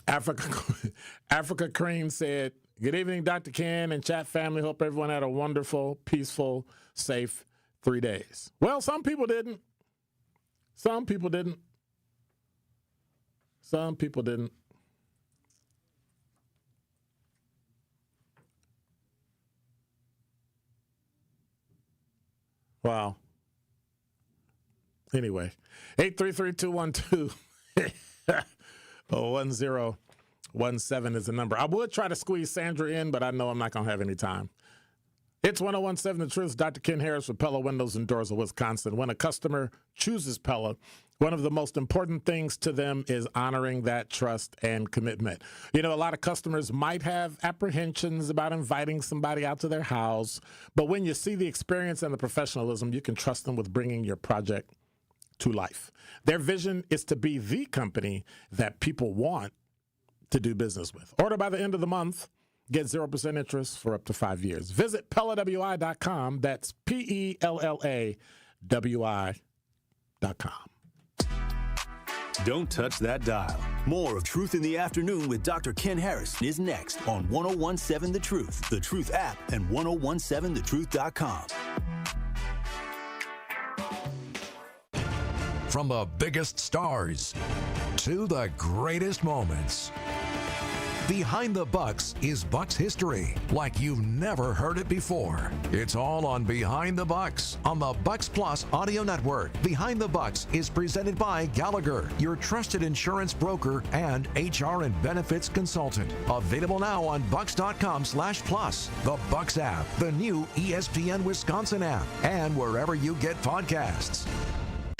Africa Cream said, good evening, Dr. Ken and chat family. Hope everyone had a wonderful, peaceful, safe 3 days. Well, some people didn't. Some people didn't. Some people didn't. Wow. Anyway, 833-212. 1017 is the number. I would try to squeeze Sandra in, but I know I'm not going to have any time. It's 1017 The Truth. Dr. Ken Harris with Pella Windows and Doors of Wisconsin. When a customer chooses Pella, one of the most important things to them is honoring that trust and commitment. You know, a lot of customers might have apprehensions about inviting somebody out to their house, but when you see the experience and the professionalism, you can trust them with bringing your project to life. Their vision is to be the company that people want to do business with. Order by the end of the month. Get 0% interest for up to 5 years. Visit PellaWI.com. That's PellaWI.com. Don't touch that dial. More of Truth in the Afternoon with Dr. Ken Harris is next on 1017 The Truth, The Truth app, and 1017thetruth.com. From the biggest stars to the greatest moments. Behind the Bucks is Bucks history, like you've never heard it before. It's all on Behind the Bucks on the Bucks Plus audio network. Behind the Bucks is presented by Gallagher, your trusted insurance broker and HR and benefits consultant. Available now on bucks.com/plus, the Bucks app, the new ESPN Wisconsin app, and wherever you get podcasts.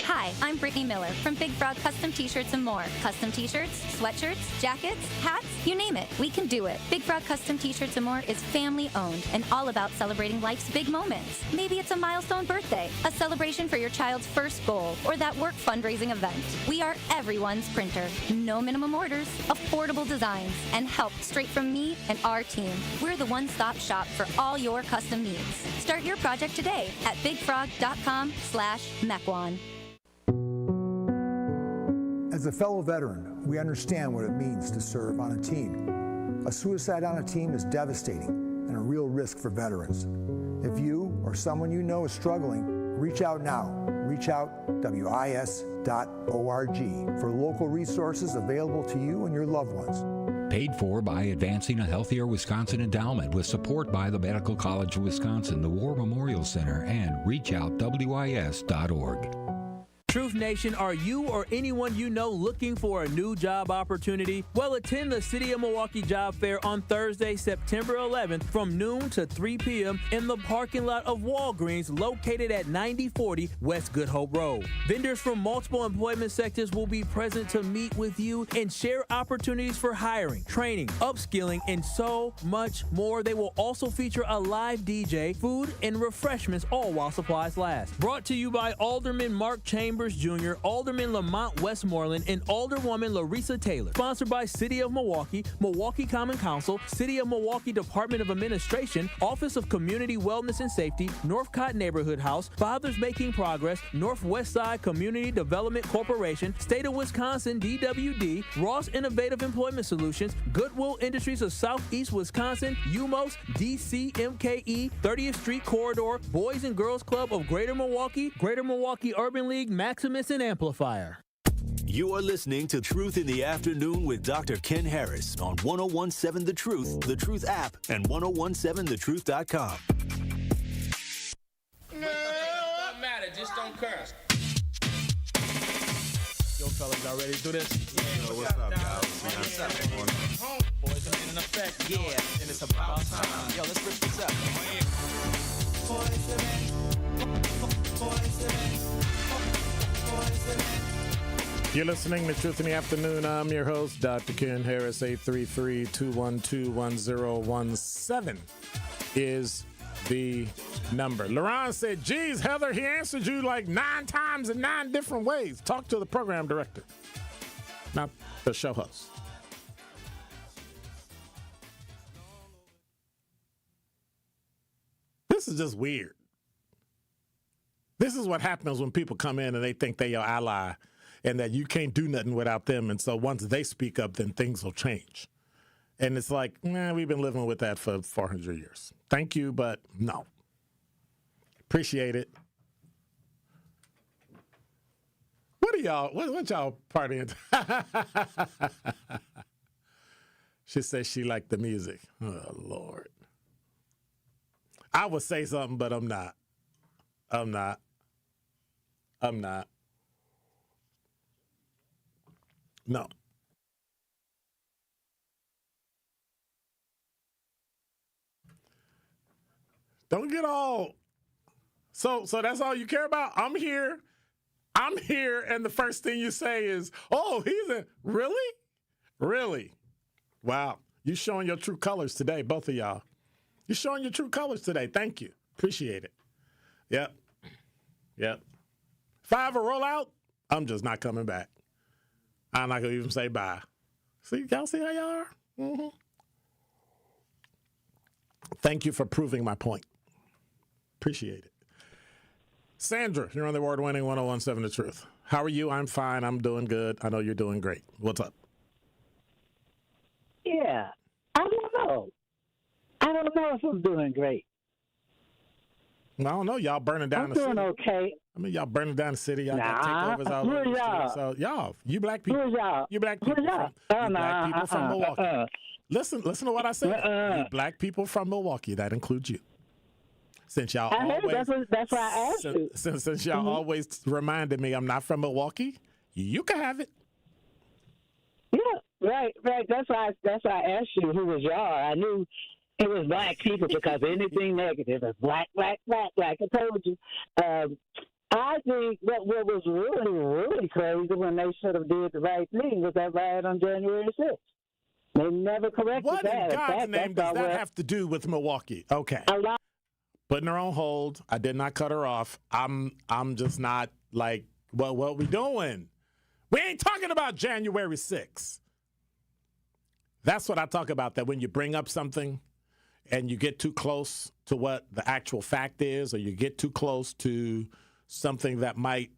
Hi, I'm Brittany Miller from Big Frog Custom T-Shirts and more. Custom T-shirts, sweatshirts, jackets, hats, you name it, we can do it. Big Frog Custom T-Shirts and more is family owned and all about celebrating life's big moments. Maybe it's a milestone birthday, a celebration for your child's first goal, or that work fundraising event. We are everyone's printer. No minimum orders, affordable designs, and help straight from me and our team. We're the one-stop shop for all your custom needs. Start your project today at bigfrog.com/Mequon. As a fellow veteran, we understand what it means to serve on a team. A suicide on a team is devastating and a real risk for veterans. If you or someone you know is struggling, reach out now. Reach out WIS.org for local resources available to you and your loved ones. Paid for by Advancing a Healthier Wisconsin Endowment with support by the Medical College of Wisconsin, the War Memorial Center, and reachoutwis.org. Truth Nation, are you or anyone you know looking for a new job opportunity? Well, attend the City of Milwaukee Job Fair on Thursday, September 11th from noon to 3 p.m. in the parking lot of Walgreens located at 9040 West Good Hope Road. Vendors from multiple employment sectors will be present to meet with you and share opportunities for hiring, training, upskilling, and so much more. They will also feature a live DJ, food, and refreshments, all while supplies last. Brought to you by Alderman Mark Chambers Jr., Alderman Lamont Westmoreland, and Alderwoman Larissa Taylor. Sponsored by City of Milwaukee, Milwaukee Common Council, City of Milwaukee Department of Administration, Office of Community Wellness and Safety, Northcott Neighborhood House, Fathers Making Progress, Northwest Side Community Development Corporation, State of Wisconsin DWD, Ross Innovative Employment Solutions, Goodwill Industries of Southeast Wisconsin, UMOS, DCMKE, 30th Street Corridor, Boys and Girls Club of Greater Milwaukee Urban League, Maximus, and Amplifier. You are listening to Truth in the Afternoon with Dr. Ken Harris on 1017 The Truth app, and 1017thetruth.com. Don't matter, just don't curse. Yo, fellas, y'all ready to do this? Yeah, what's up, guys? Boys are in effect. Yeah, and it's about time. Yo, let's rip this up. You're listening to Truth in the Afternoon. I'm your host, Dr. Ken Harris. 833-212-1017 is the number. Laron said, geez, Heather, he answered you like 9 times in 9 different ways. Talk to the program director, not the show host. This is just weird. This is what happens when people come in and they think they're your ally and that you can't do nothing without them. And so once they speak up, then things will change. And it's like, we've been living with that for 400 years. Thank you, but no. Appreciate it. What are y'all, what y'all partying? She says she liked the music. Oh, Lord. I would say something, but I'm not. No. Don't get all. So that's all you care about? I'm here, and the first thing you say is, oh, really? Really? Wow. You're showing your true colors today, both of y'all. You're showing your true colors today. Thank you. Appreciate it. Yep. If I ever roll out, I'm just not coming back. I'm not going to even say bye. See, y'all see how y'all are? Mm-hmm. Thank you for proving my point. Appreciate it. Sandra, you're on the award-winning 101.7 The Truth. How are you? I'm fine. I'm doing good. I know you're doing great. What's up? Yeah, I don't know. I don't know if I'm doing great. I don't know. Y'all burning down the city. I'm doing okay. I mean, y'all burning down the city. Y'all got takeovers all over the city. So, y'all, you black people. Who's y'all? You black people. Black people from Milwaukee. Listen to what I said. You black people from Milwaukee. That includes you. Since y'all that's why I asked you. Since y'all always reminded me I'm not from Milwaukee, you can have it. Yeah, right. That's why I asked you who was y'all. I knew it was black people because anything negative is black. I told you. I think what was really, really crazy when they should have did the right thing was that riot on January 6th. They never corrected that. What in God's name does that have to do with Milwaukee? Okay. Putting her on hold. I did not cut her off. I'm just not like, well, what we doing? We ain't talking about January 6th. That's what I talk about, that when you bring up something and you get too close to what the actual fact is, or you get too close to something that might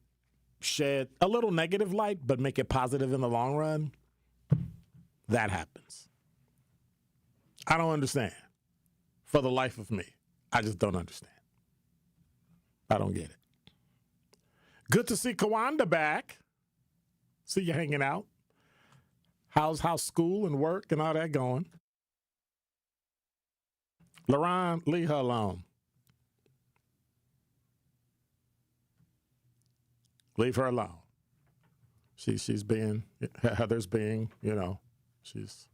shed a little negative light but make it positive in the long run, that happens. I don't understand. For the life of me. I just don't understand. I don't get it. Good to see Kawanda back. See you hanging out. How's school and work and all that going? LaRon, leave her alone. Leave her alone. She's being, Heather's being, she's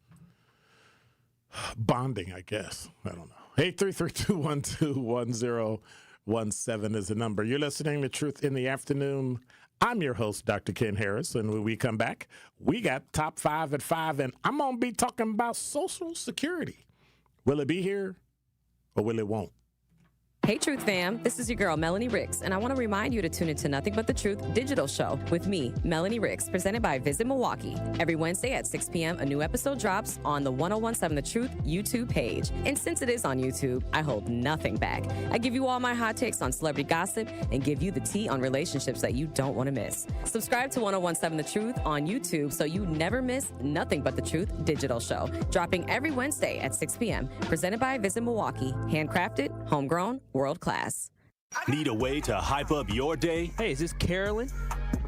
bonding, I guess. I don't know. 833-212-1017 is the number. You're listening to Truth in the Afternoon. I'm your host, Dr. Ken Harris, and when we come back, we got Top 5 at 5, and I'm going to be talking about Social Security. Will it be here or will it won't? Hey, Truth fam. This is your girl, Melanie Ricks, and I want to remind you to tune into Nothing But the Truth digital show with me, Melanie Ricks, presented by Visit Milwaukee. Every Wednesday at 6 p.m., a new episode drops on the 101.7 The Truth YouTube page. And since it is on YouTube, I hold nothing back. I give you all my hot takes on celebrity gossip and give you the tea on relationships that you don't want to miss. Subscribe to 101.7 The Truth on YouTube so you never miss Nothing But the Truth digital show, dropping every Wednesday at 6 p.m., presented by Visit Milwaukee. Handcrafted, homegrown, world class. Need a way to hype up your day? Hey, is this Carolyn?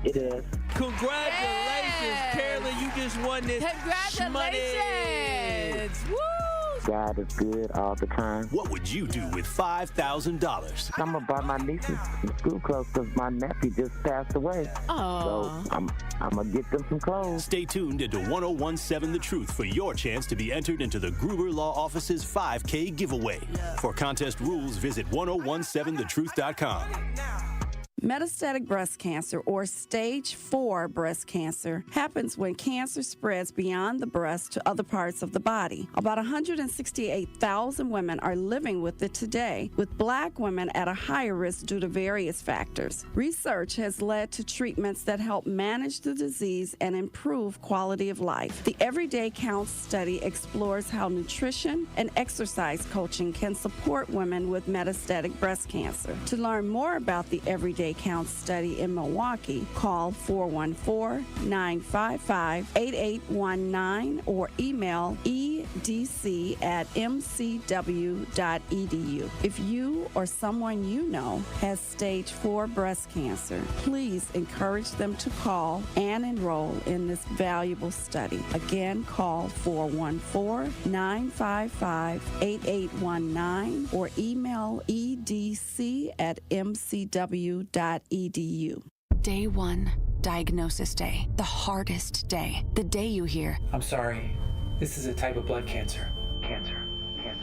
It is. Congratulations, Carolyn. You just won this. Congratulations. Woo! God is good all the time. What would you do with $5,000? I'm going to buy my nieces some school clothes because my nephew just passed away. Oh. So I'm going to get them some clothes. Stay tuned into 101.7 The Truth for your chance to be entered into the Gruber Law Office's 5K giveaway. For contest rules, visit 1017thetruth.com. Metastatic breast cancer, or stage 4 breast cancer, happens when cancer spreads beyond the breast to other parts of the body. About 168,000 women are living with it today, with Black women at a higher risk due to various factors. Research has led to treatments that help manage the disease and improve quality of life. The Everyday Counts study explores how nutrition and exercise coaching can support women with metastatic breast cancer. To learn more about the Everyday Counts study in Milwaukee, call 414-955-8819 or email edc@mcw.edu. If you or someone you know has stage 4 breast cancer, please encourage them to call and enroll in this valuable study. Again, call 414-955-8819 or email edc@mcw.edu. Day 1, diagnosis day. The hardest day. The day you hear, I'm sorry, this is a type of blood cancer.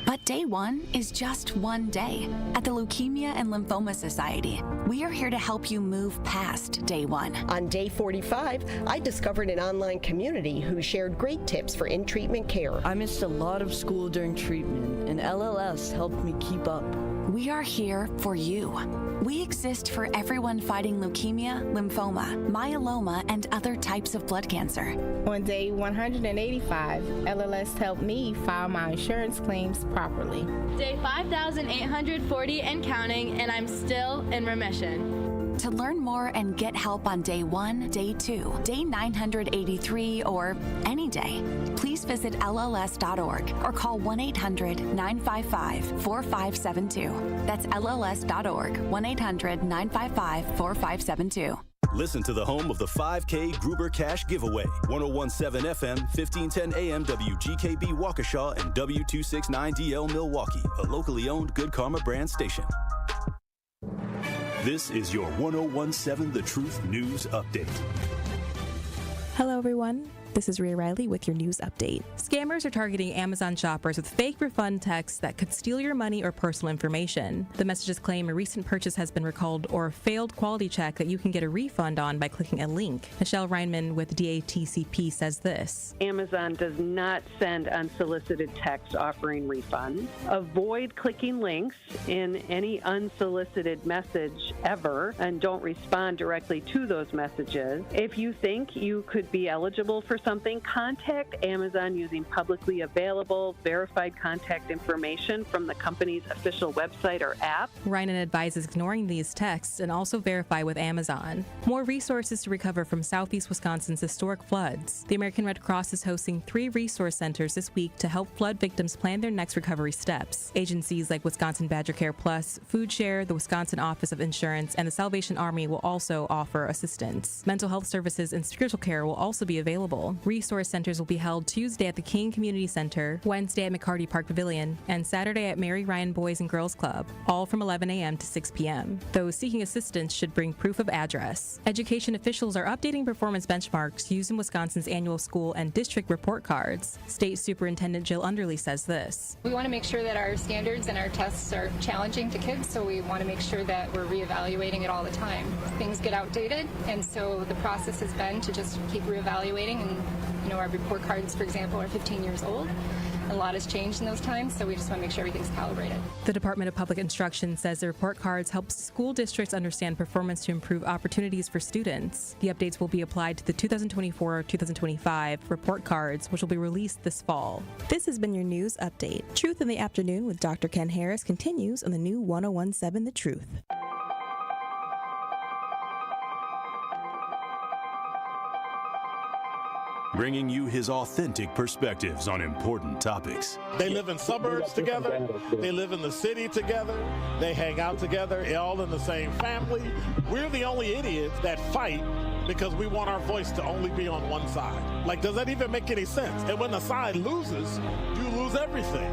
But day 1 is just one day. At the Leukemia and Lymphoma Society, we are here to help you move past day 1. On day 45, I discovered an online community who shared great tips for in-treatment care. I missed a lot of school during treatment, and LLS helped me keep up. We are here for you. We exist for everyone fighting leukemia, lymphoma, myeloma, and other types of blood cancer. On day 185, LLS helped me file my insurance claims properly. Day 5,840 and counting, and I'm still in remission. To learn more and get help on day 1, day 2, day 983, or any day, please visit LLS.org or call 1-800-955-4572. That's LLS.org, 1-800-955-4572. Listen to the home of the 5K Gruber Cash Giveaway. 101.7 FM, 1510 AM, WGKB Waukesha, and W269DL Milwaukee, a locally owned Good Karma brand station. This is your 101.7 The Truth News Update. Hello, everyone. This is Rhea Riley with your news update. Scammers are targeting Amazon shoppers with fake refund texts that could steal your money or personal information. The messages claim a recent purchase has been recalled or a failed quality check that you can get a refund on by clicking a link. Michelle Reinman with DATCP says this. Amazon does not send unsolicited text offering refunds. Avoid clicking links in any unsolicited message ever, and don't respond directly to those messages. If you think you could be eligible for something, contact Amazon using publicly available, verified contact information from the company's official website or app. Ryan advises ignoring these texts and also verify with Amazon. More resources to recover from Southeast Wisconsin's historic floods. The American Red Cross is hosting 3 resource centers this week to help flood victims plan their next recovery steps. Agencies like Wisconsin Badger Care Plus, Food Share, the Wisconsin Office of Insurance, and the Salvation Army will also offer assistance. Mental health services and spiritual care will also be available. Resource centers will be held Tuesday at the King Community Center, Wednesday at McCarty Park Pavilion, and Saturday at Mary Ryan Boys and Girls Club, all from 11 a.m. to 6 p.m. Those seeking assistance should bring proof of address. Education officials are updating performance benchmarks used in Wisconsin's annual school and district report cards. State Superintendent Jill Underly says this. We want to make sure that our standards and our tests are challenging to kids, so we want to make sure that we're reevaluating it all the time. Things get outdated, and so the process has been to just keep reevaluating. And our report cards, for example, are 15 years old. A lot has changed in those times, so we just want to make sure everything's calibrated. The Department of Public Instruction says the report cards help school districts understand performance to improve opportunities for students. The updates will be applied to the 2024-2025 report cards, which will be released this fall. This has been your news update. Truth in the Afternoon with Dr. Ken Harris continues on the new 101.7 The Truth. Bringing you his authentic perspectives on important topics. They live in suburbs together. They live in the city together. They hang out together, all in the same family. We're the only idiots that fight because we want our voice to only be on one side. Like, does that even make any sense? And when the side loses, you lose everything.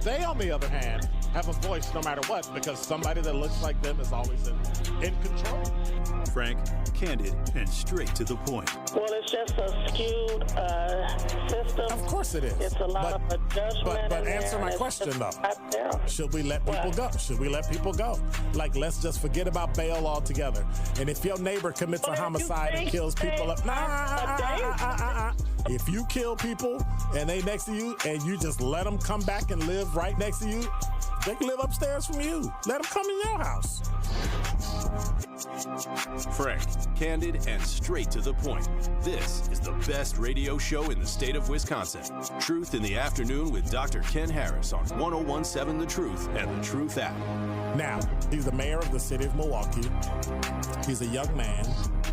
They, on the other hand, have a voice no matter what, because somebody that looks like them is always in control. Frank, candid, and straight to the point. Well, it's just a skewed system. Of course it is. It's a lot of adjustment. But answer my question, though. Should we let people go? Should we let people go? Like, let's just forget about bail altogether. And if your neighbor commits a homicide and kills people up, if you kill people and they next to you and you just let them come back and live right next to you, they can live upstairs from you. Let them come in your house. Frank, candid, and straight to the point. This is the best radio show in the state of Wisconsin. Truth in the Afternoon with Dr. Ken Harris on 101.7 The Truth and The Truth app. Now, he's the mayor of the city of Milwaukee. He's a young man.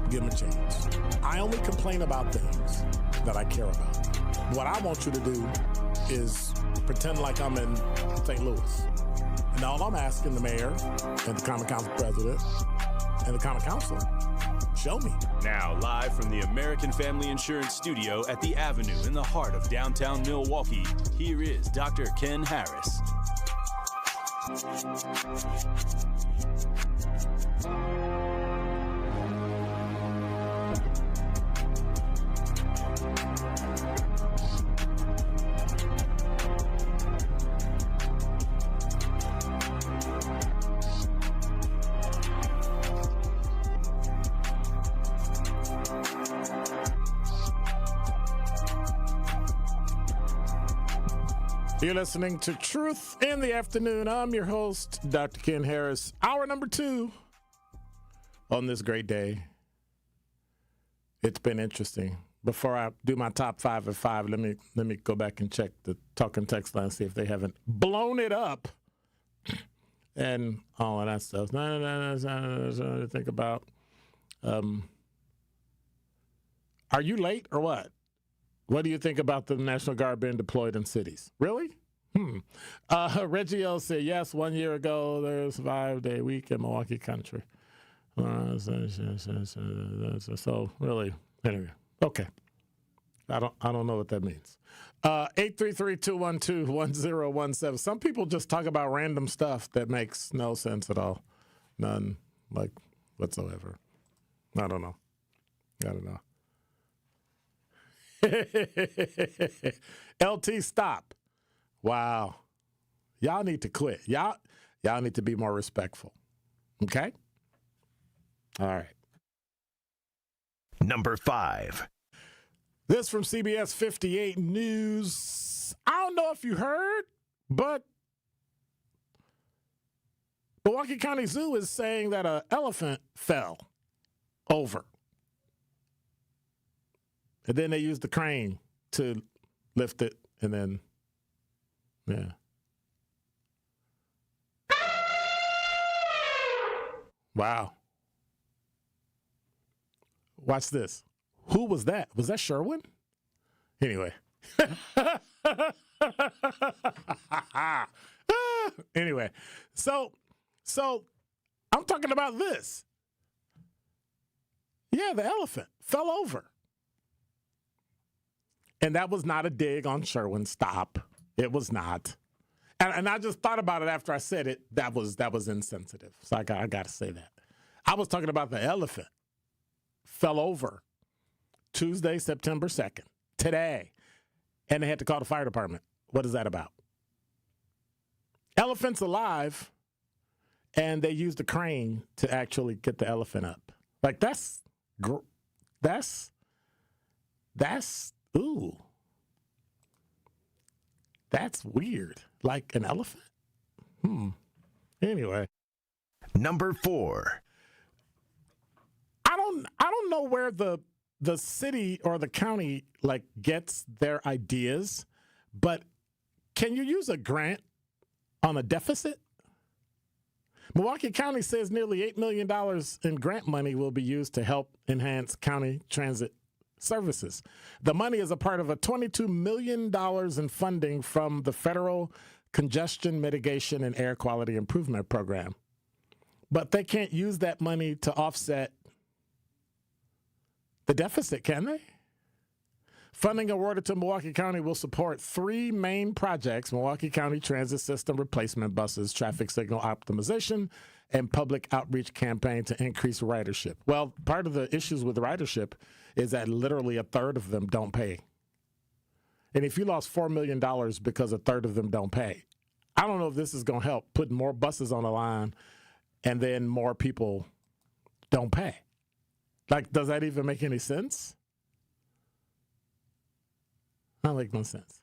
Give him a chance. I only complain about things that I care about. What I want you to do is pretend like I'm in St. Louis. And all I'm asking the mayor and the Common Council president and the Common Council, show me. Now, live from the American Family Insurance Studio at the Avenue in the heart of downtown Milwaukee, here is Dr. Ken Harris. You're listening to Truth in the Afternoon. I'm your host, Dr. Ken Harris. Hour number 2 on this great day. It's been interesting. Before I do my top 5 at 5, let me go back and check the talking text line, see if they haven't blown it up and all of that stuff. No, to think about. Are you late or what? What do you think about the National Guard being deployed in cities? Really? Reggie L said, yes, 1 year ago, there's a 5-day week in Milwaukee country. So really, anyway, okay. I don't know what that means. 833-212-1017. Some people just talk about random stuff that makes no sense at all. None, like, whatsoever. I don't know. LT, stop. Wow. Y'all need to quit. Y'all need to be more respectful. Okay? All right. Number 5. This from CBS 58 News. I don't know if you heard, but Milwaukee County Zoo is saying that an elephant fell over. And then they used the crane to lift it, and then, yeah. Wow. Watch this. Who was that? Was that Sherwin? Anyway. Anyway. So I'm talking about this. Yeah, the elephant fell over. And that was not a dig on Sherwin. Stop. It was not. And I just thought about it after I said it. That was insensitive. So I got to say that. I was talking about the elephant fell over Tuesday, September 2nd, today. And they had to call the fire department. What is that about? Elephant's alive, and they used a crane to actually get the elephant up. Like, that's ooh. That's weird. Like an elephant? Anyway. Number 4. I don't know where the city or the county gets their ideas, but can you use a grant on a deficit? Milwaukee County says nearly $8 million in grant money will be used to help enhance county transit services. The money is a part of a $22 million in funding from the Federal Congestion Mitigation and Air Quality Improvement Program. But they can't use that money to offset the deficit, can they? Funding awarded to Milwaukee County will support 3 main projects: Milwaukee County Transit System replacement buses, traffic signal optimization, and public outreach campaign to increase ridership. Well, part of the issues with ridership is that literally a third of them don't pay. And if you lost $4 million because a third of them don't pay, I don't know if this is going to help put more buses on the line and then more people don't pay. Like, does that even make any sense? Not make no sense.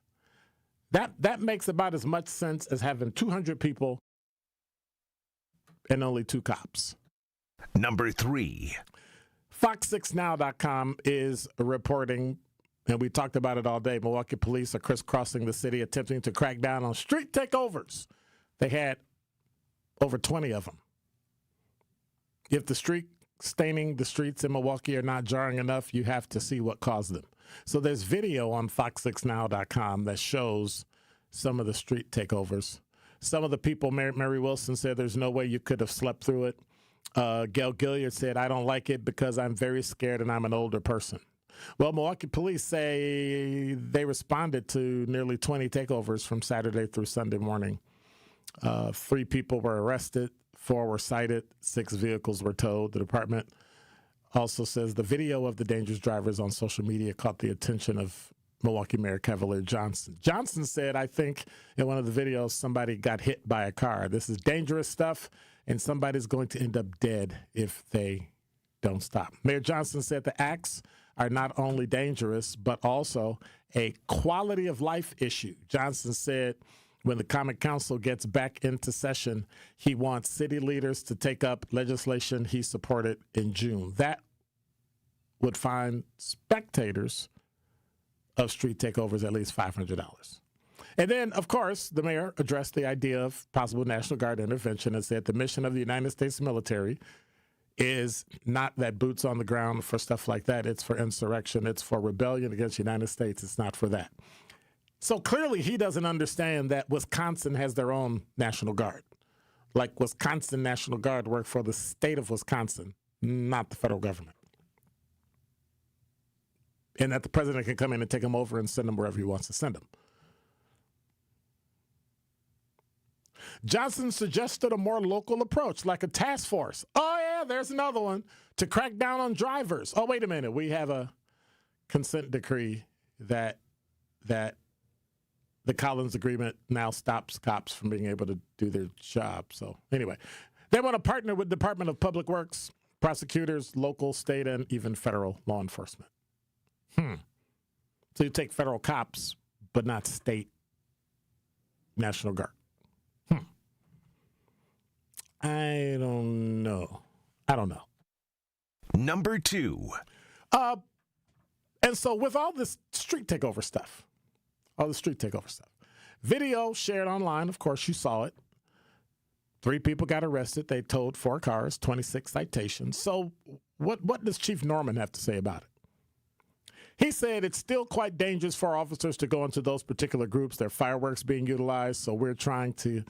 That makes about as much sense as having 200 people and only 2 cops. Number 3. Fox6now.com is reporting, and we talked about it all day, Milwaukee police are crisscrossing the city attempting to crack down on street takeovers. They had over 20 of them. If the street staining the streets in Milwaukee are not jarring enough, you have to see what caused them. So there's video on Fox6now.com that shows some of the street takeovers. Some of the people, Mary Wilson said there's no way you could have slept through it. Gail Gilliard said, I don't like it because I'm very scared and I'm an older person. Well, Milwaukee police say they responded to nearly 20 takeovers from Saturday through Sunday morning. 3 people were arrested. 4 were cited. 6 vehicles were towed. The department also says the video of the dangerous drivers on social media caught the attention of Milwaukee Mayor Cavalier Johnson. Johnson said, I think in one of the videos, somebody got hit by a car. This is dangerous stuff, and somebody's going to end up dead if they don't stop. Mayor Johnson said the acts are not only dangerous, but also a quality of life issue. Johnson said when the Common Council gets back into session, he wants city leaders to take up legislation he supported in June. That would fine spectators of street takeovers at least $500. And then, of course, the mayor addressed the idea of possible National Guard intervention and said the mission of the United States military is not that boots on the ground for stuff like that. It's for insurrection. It's for rebellion against the United States. It's not for that. So clearly he doesn't understand that Wisconsin has their own National Guard. Like Wisconsin National Guard work for the state of Wisconsin, not the federal government. And that the president can come in and take them over and send them wherever he wants to send them. Johnson suggested a more local approach, like a task force. Oh, yeah, there's another one, to crack down on drivers. Oh, wait a minute. We have a consent decree that the Collins Agreement now stops cops from being able to do their job. So anyway, they want to partner with Department of Public Works, prosecutors, local, state, and even federal law enforcement. So you take federal cops, but not state National Guard. I don't know. Number 2. And so with all this street takeover stuff, video shared online, of course, you saw it. 3 people got arrested. They towed 4 cars, 26 citations. So what does Chief Norman have to say about it? He said it's still quite dangerous for officers to go into those particular groups. There are fireworks being utilized, so we're trying to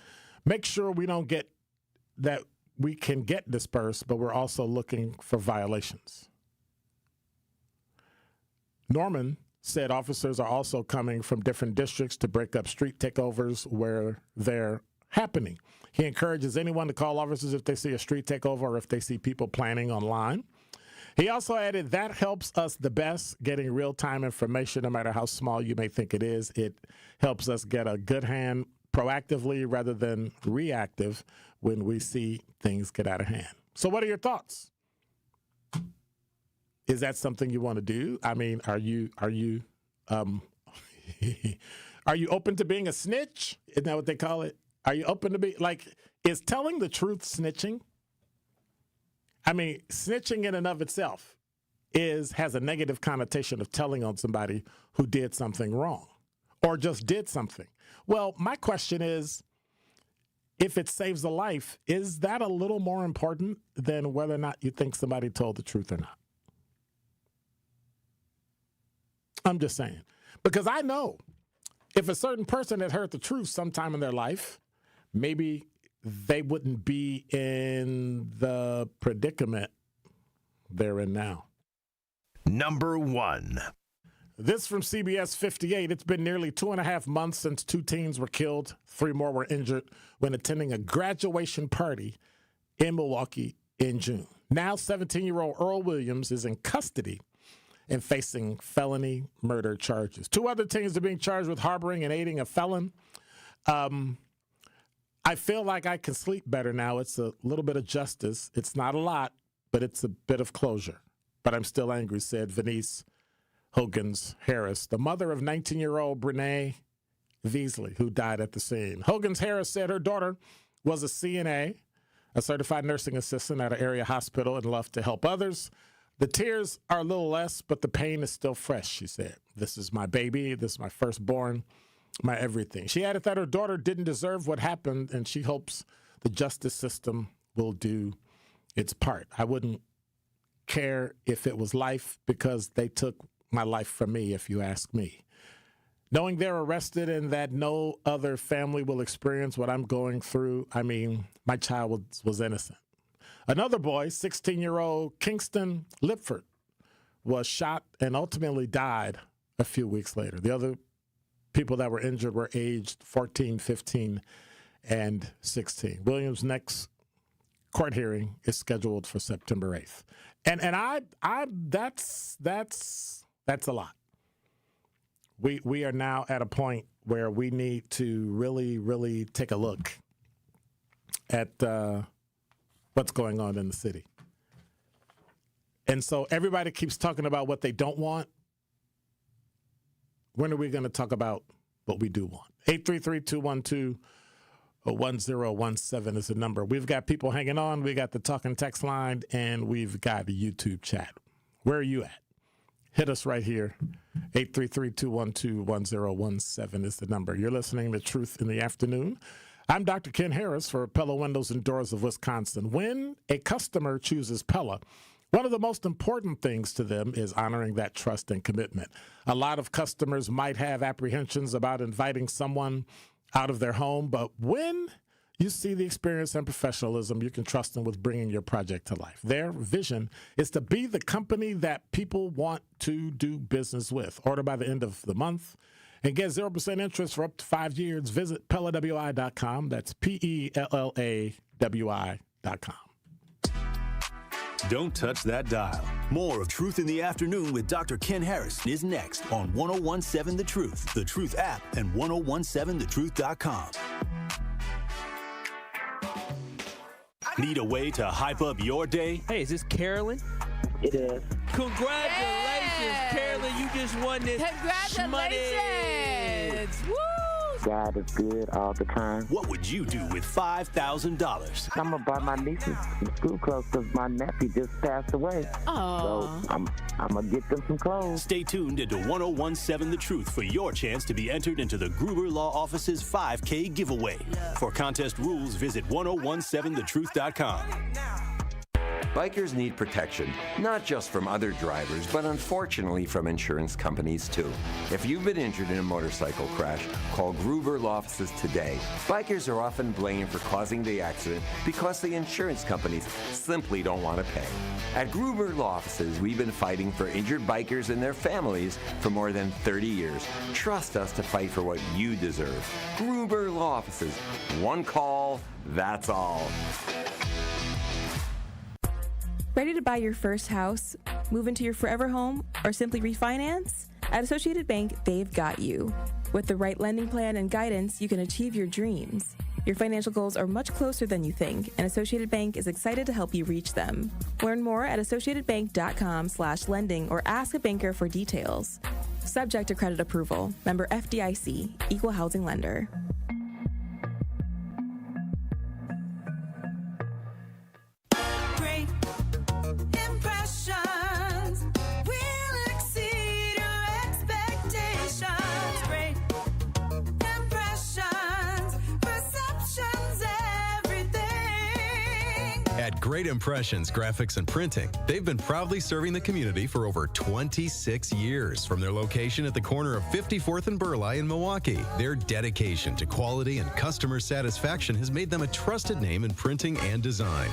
make sure we don't get that we can get dispersed, but we're also looking for violations. Norman said officers are also coming from different districts to break up street takeovers where they're happening. He encourages anyone to call officers if they see a street takeover or if they see people planning online. He also added that helps us the best, getting real-time information, no matter how small you may think it is. It helps us get a good hand proactively rather than reactive when we see things get out of hand. So what are your thoughts? Is that something you want to do? I mean, are you are you open to being a snitch? Isn't that what they call it? Are you open to be is telling the truth snitching? I mean, snitching in and of itself has a negative connotation of telling on somebody who did something wrong or just did something. Well, my question is, if it saves a life, is that a little more important than whether or not you think somebody told the truth or not? I'm just saying. Because I know if a certain person had heard the truth sometime in their life, maybe they wouldn't be in the predicament they're in now. Number 1. This from CBS 58. It's been nearly 2.5 months since 2 teens were killed. 3 more were injured when attending a graduation party in Milwaukee in June. Now 17-year-old Earl Williams is in custody and facing felony murder charges. 2 other teens are being charged with harboring and aiding a felon. I feel like I can sleep better now. It's a little bit of justice. It's not a lot, but it's a bit of closure. But I'm still angry, said Venice Hoggins-Harris, the mother of 19-year-old Brene Veasley, who died at the scene. Hoggins-Harris said her daughter was a CNA, a certified nursing assistant at an area hospital, and loved to help others. The tears are a little less, but the pain is still fresh, she said. This is my baby. This is my firstborn, my everything. She added that her daughter didn't deserve what happened, and she hopes the justice system will do its part. I wouldn't care if it was life because they took my life from me, if you ask me. Knowing they're arrested and that no other family will experience what I'm going through, I mean, my child was innocent. Another boy, 16-year-old Kingston Lipford, was shot and ultimately died a few weeks later. The other people that were injured were aged 14, 15, and 16. Williams' next court hearing is scheduled for September 8th. And that's a lot. We are now at a point where we need to really, really take a look at what's going on in the city. And so everybody keeps talking about what they don't want. When are we going to talk about what we do want? 833-212-1017 is the number. We've got people hanging on. We got the talk and text line, and we've got a YouTube chat. Where are you at? Hit us right here. 833-212-1017 is the number. You're listening to Truth in the Afternoon. I'm Dr. Ken Harris for Pella Windows and Doors of Wisconsin. When a customer chooses Pella, one of the most important things to them is honoring that trust and commitment. A lot of customers might have apprehensions about inviting someone out of their home, but when you see the experience and professionalism, you can trust them with bringing your project to life. Their vision is to be the company that people want to do business with. Order by the end of the month and get 0% interest for up to 5 years. Visit PellaWI.com. That's PellaWI.com. Don't touch that dial. More of Truth in the Afternoon with Dr. Ken Harris is next on 1017 The Truth, The Truth app, and 1017thetruth.com. Need a way to hype up your day? Hey, is this Carolyn? It is. Congratulations, Carolyn. You just won this Congratulations. Woo! God is good all the time. What would you do with $5,000? I'm going to buy my nieces some school clothes because my nephew just passed away. So I'm going to get them some clothes. Stay tuned into 1017 The Truth for your chance to be entered into the Gruber Law Office's 5K giveaway. For contest rules, visit 1017thetruth.com. Bikers need protection, not just from other drivers, but unfortunately from insurance companies too. If you've been injured in a motorcycle crash, call Gruber Law Offices today. Bikers are often blamed for causing the accident because the insurance companies simply don't want to pay. At Gruber Law Offices, we've been fighting for injured bikers and their families for more than 30 years. Trust us to fight for what you deserve. Gruber Law Offices. One call, that's all. Ready to buy your first house, move into your forever home, or simply refinance? At Associated Bank, they've got you. With the right lending plan and guidance, you can achieve your dreams. Your financial goals are much closer than you think, and Associated Bank is excited to help you reach them. Learn more at associatedbank.com/lending or ask a banker for details. Subject to credit approval. Member FDIC, Equal Housing Lender. At Great Impressions Graphics and Printing, they've been proudly serving the community for over 26 years. From their location at the corner of 54th and Burleigh in Milwaukee, their dedication to quality and customer satisfaction has made them a trusted name in printing and design.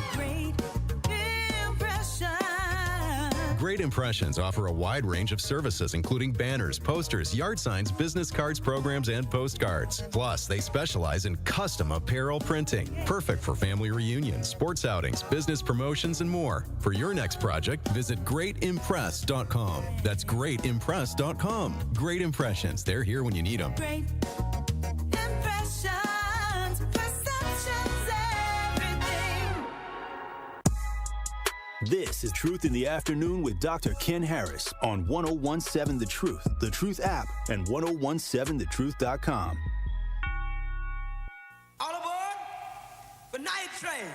Great Impressions offer a wide range of services, including banners, posters, yard signs, business cards, programs, and postcards. Plus, they specialize in custom apparel printing, perfect for family reunions, sports outings, business promotions, and more. For your next project, visit greatimpress.com. That's greatimpress.com. Great Impressions. They're here when you need them. Great Impressions, perceptions, everything. This is Truth in the Afternoon with Dr. Ken Harris on 1017 The Truth, The Truth app, and 1017thetruth.com. All aboard the night train.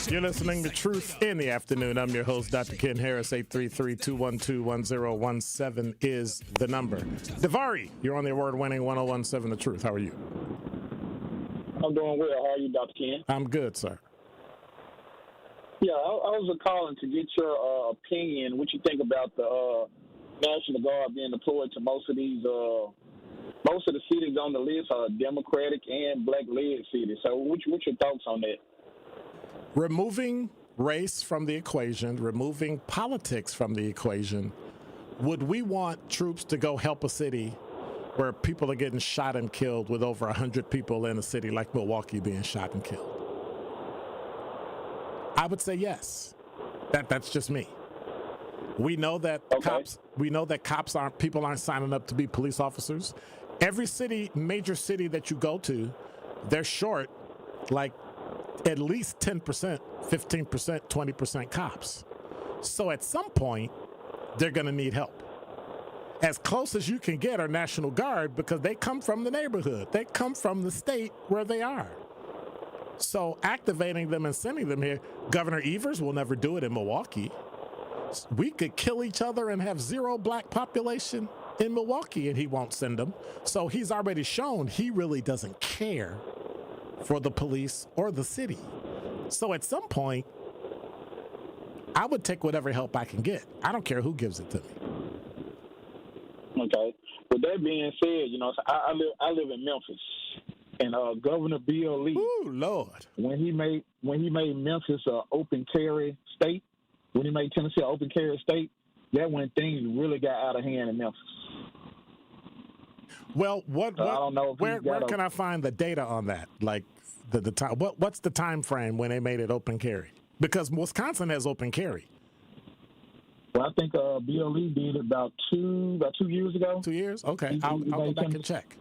You're listening to Truth in the Afternoon. I'm your host, Dr. Ken Harris. 833-212-1017 is the number. Davari, you're on the award-winning 1017 The Truth. How are you? I'm doing well. How are you, Dr. Ken? I'm good, sir. Yeah, I was calling to get your opinion. What you think about the National Guard being deployed to most of the cities on the list are Democratic and black-led cities. So what's your thoughts on that? Removing race from the equation, removing politics from the equation, would we want troops to go help a city where people are getting shot and killed with over 100 people in a city like Milwaukee being shot and killed? I would say yes. That's just me. We know that people aren't signing up to be police officers. Every major city that you go to, they're short like at least 10%, 15%, 20% cops. So at some point, they're going to need help. as close as you can get are National Guard because they come from the neighborhood. They come from the state where they are. So activating them and sending them here, Governor Evers will never do it in Milwaukee. We could kill each other and have zero black population in Milwaukee and he won't send them. So he's already shown he really doesn't care for the police or the city. So at some point, I would take whatever help I can get. I don't care who gives it to me. Okay. With that being said, I live in Memphis, and Governor Bill Lee. Ooh, Lord. When he made Memphis an open carry state, when he made Tennessee an open carry state, that when things really got out of hand in Memphis. Well, I don't know where can I find the data on that? Like the time. What's the time frame when they made it open carry? Because Wisconsin has open carry. Well, I think Bill Lee did it about 2 years ago. 2 years? Okay, I'll go back and check.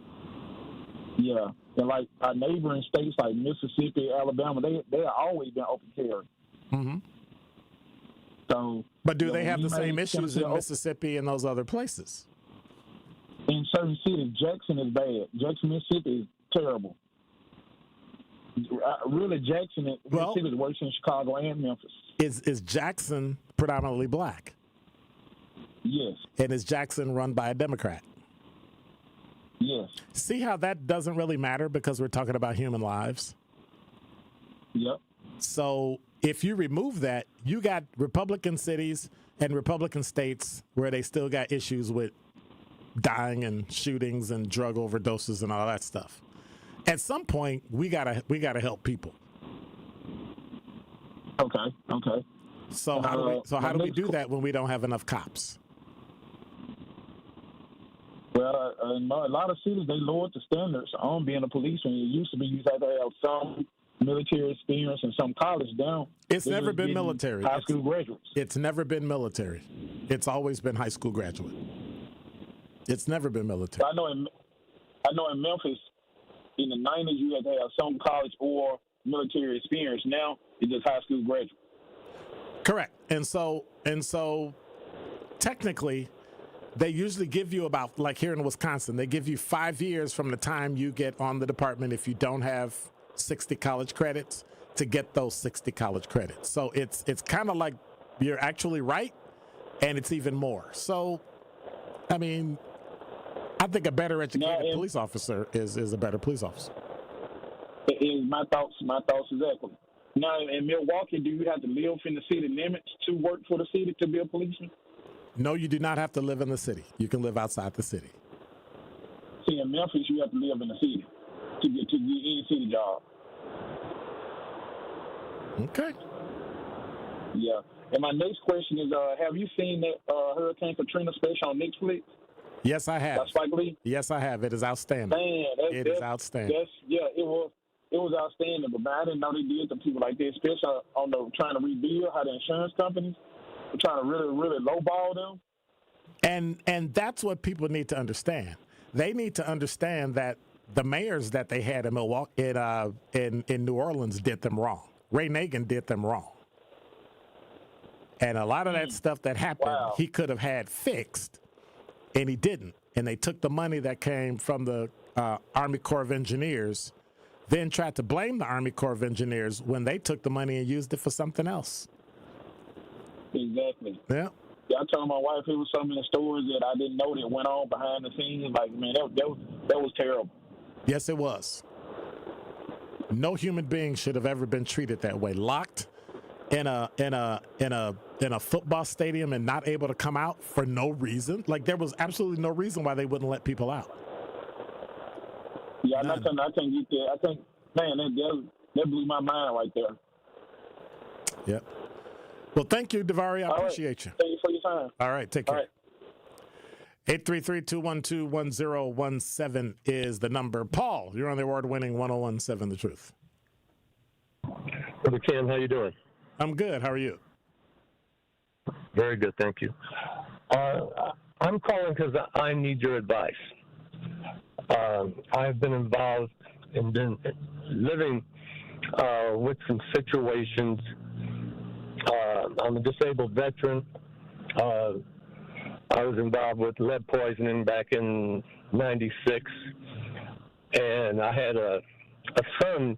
Yeah, and like our neighboring states like Mississippi, Alabama, they have always been open carry. Mm-hmm. So, but do they have the same issues in Mississippi and those other places? In certain cities, Jackson is bad. Jackson, Mississippi is terrible. Really, Jackson, Mississippi is worse than Chicago and Memphis. Is Jackson predominantly black? Yes. And is Jackson run by a Democrat? Yes. See how that doesn't really matter because we're talking about human lives? Yep. So if you remove that, you got Republican cities and Republican states where they still got issues with dying and shootings and drug overdoses and all that stuff. At some point, we gotta help people. Okay. So how do we do that when we don't have enough cops? Well, in a lot of cities, they lowered the standards on being a policeman. It used to be you had to have some military experience and some college down. It's never been military. High school graduates. It's never been military. It's always been high school graduate. It's never been military. I know in Memphis, in the 90s, you had to have some college or military experience. Now, it's just high school graduate. Correct. And so technically, they usually give you about, like here in Wisconsin, they give you 5 years from the time you get on the department if you don't have 60 college credits to get those 60 college credits. So it's kind of like you're actually right, and it's even more. So, I mean, I think a better educated police officer is a better police officer. My thoughts exactly. Now, in Milwaukee, do you have to live in the city limits to work for the city to be a policeman? No, you do not have to live in the city. You can live outside the city. See, in Memphis, you have to live in the city to get any city job. Okay. Yeah. And my next question is, have you seen that Hurricane Katrina special on Netflix? Yes, I have. By Spike Lee? Yes, I have. It is outstanding. Man, it is outstanding. It was outstanding, but man, I didn't know they did to people like this, especially on the trying to rebuild, how the insurance companies are trying to really, really lowball them. And that's what people need to understand. They need to understand that the mayors that they had in Milwaukee, in New Orleans, did them wrong. Ray Nagin did them wrong. And a lot of that stuff that happened, he could have had fixed, and he didn't. And they took the money that came from the Army Corps of Engineers, then tried to blame the Army Corps of Engineers when they took the money and used it for something else. Exactly. Yeah. I told my wife it was some of the stories that I didn't know that went on behind the scenes. Like, man, that was terrible. Yes, it was. No human being should have ever been treated that way. Locked in a football stadium and not able to come out for no reason. Like, there was absolutely no reason why they wouldn't let people out. Yeah, I can't get there. I think, man, that blew my mind right there. Yep. Well, thank you, Davari. I appreciate you. Thank you for your time. All right, take care. 833-212-1017 is the number. Paul, you're on the award-winning 1017 The Truth. Brother Ken, how you doing? I'm good. How are you? Very good, thank you. I'm calling because I need your advice. I've been involved and been living with some situations. I'm a disabled veteran. I was involved with lead poisoning back in '96, and I had a son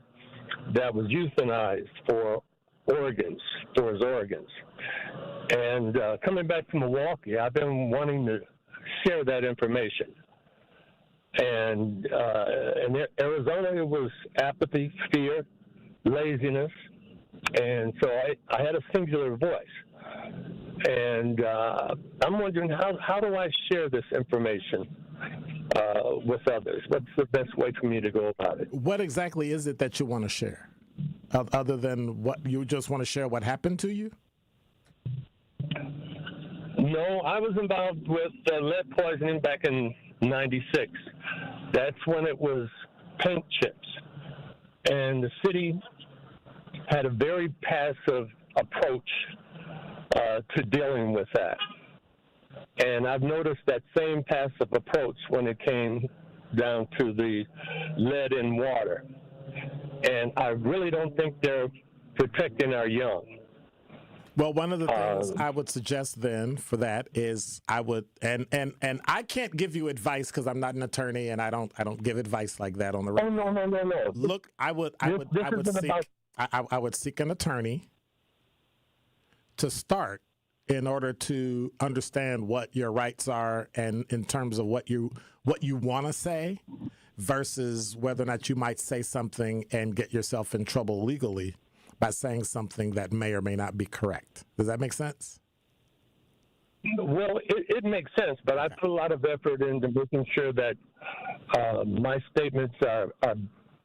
that was euthanized for his organs. And coming back from Milwaukee, I've been wanting to share that information. And in Arizona, it was apathy, fear, laziness, and so I had a singular voice. And I'm wondering, how do I share this information with others? What's the best way for me to go about it? What exactly is it that you want to share? Other than what you just want to share what happened to you? No, I was involved with lead poisoning back in '96. That's when it was paint chips. And the city had a very passive approach to dealing with that. And I've noticed that same passive approach when it came down to the lead in water. And I really don't think they're protecting our young. Well, one of the things I would suggest then for that is I would, and I can't give you advice because I'm not an attorney and I don't give advice like that on the radio. Oh, no. Look, I would seek an attorney to start in order to understand what your rights are and in terms of what you want to say versus whether or not you might say something and get yourself in trouble legally by saying something that may or may not be correct. Does that make sense? Well, it makes sense, but I put a lot of effort into making sure that my statements are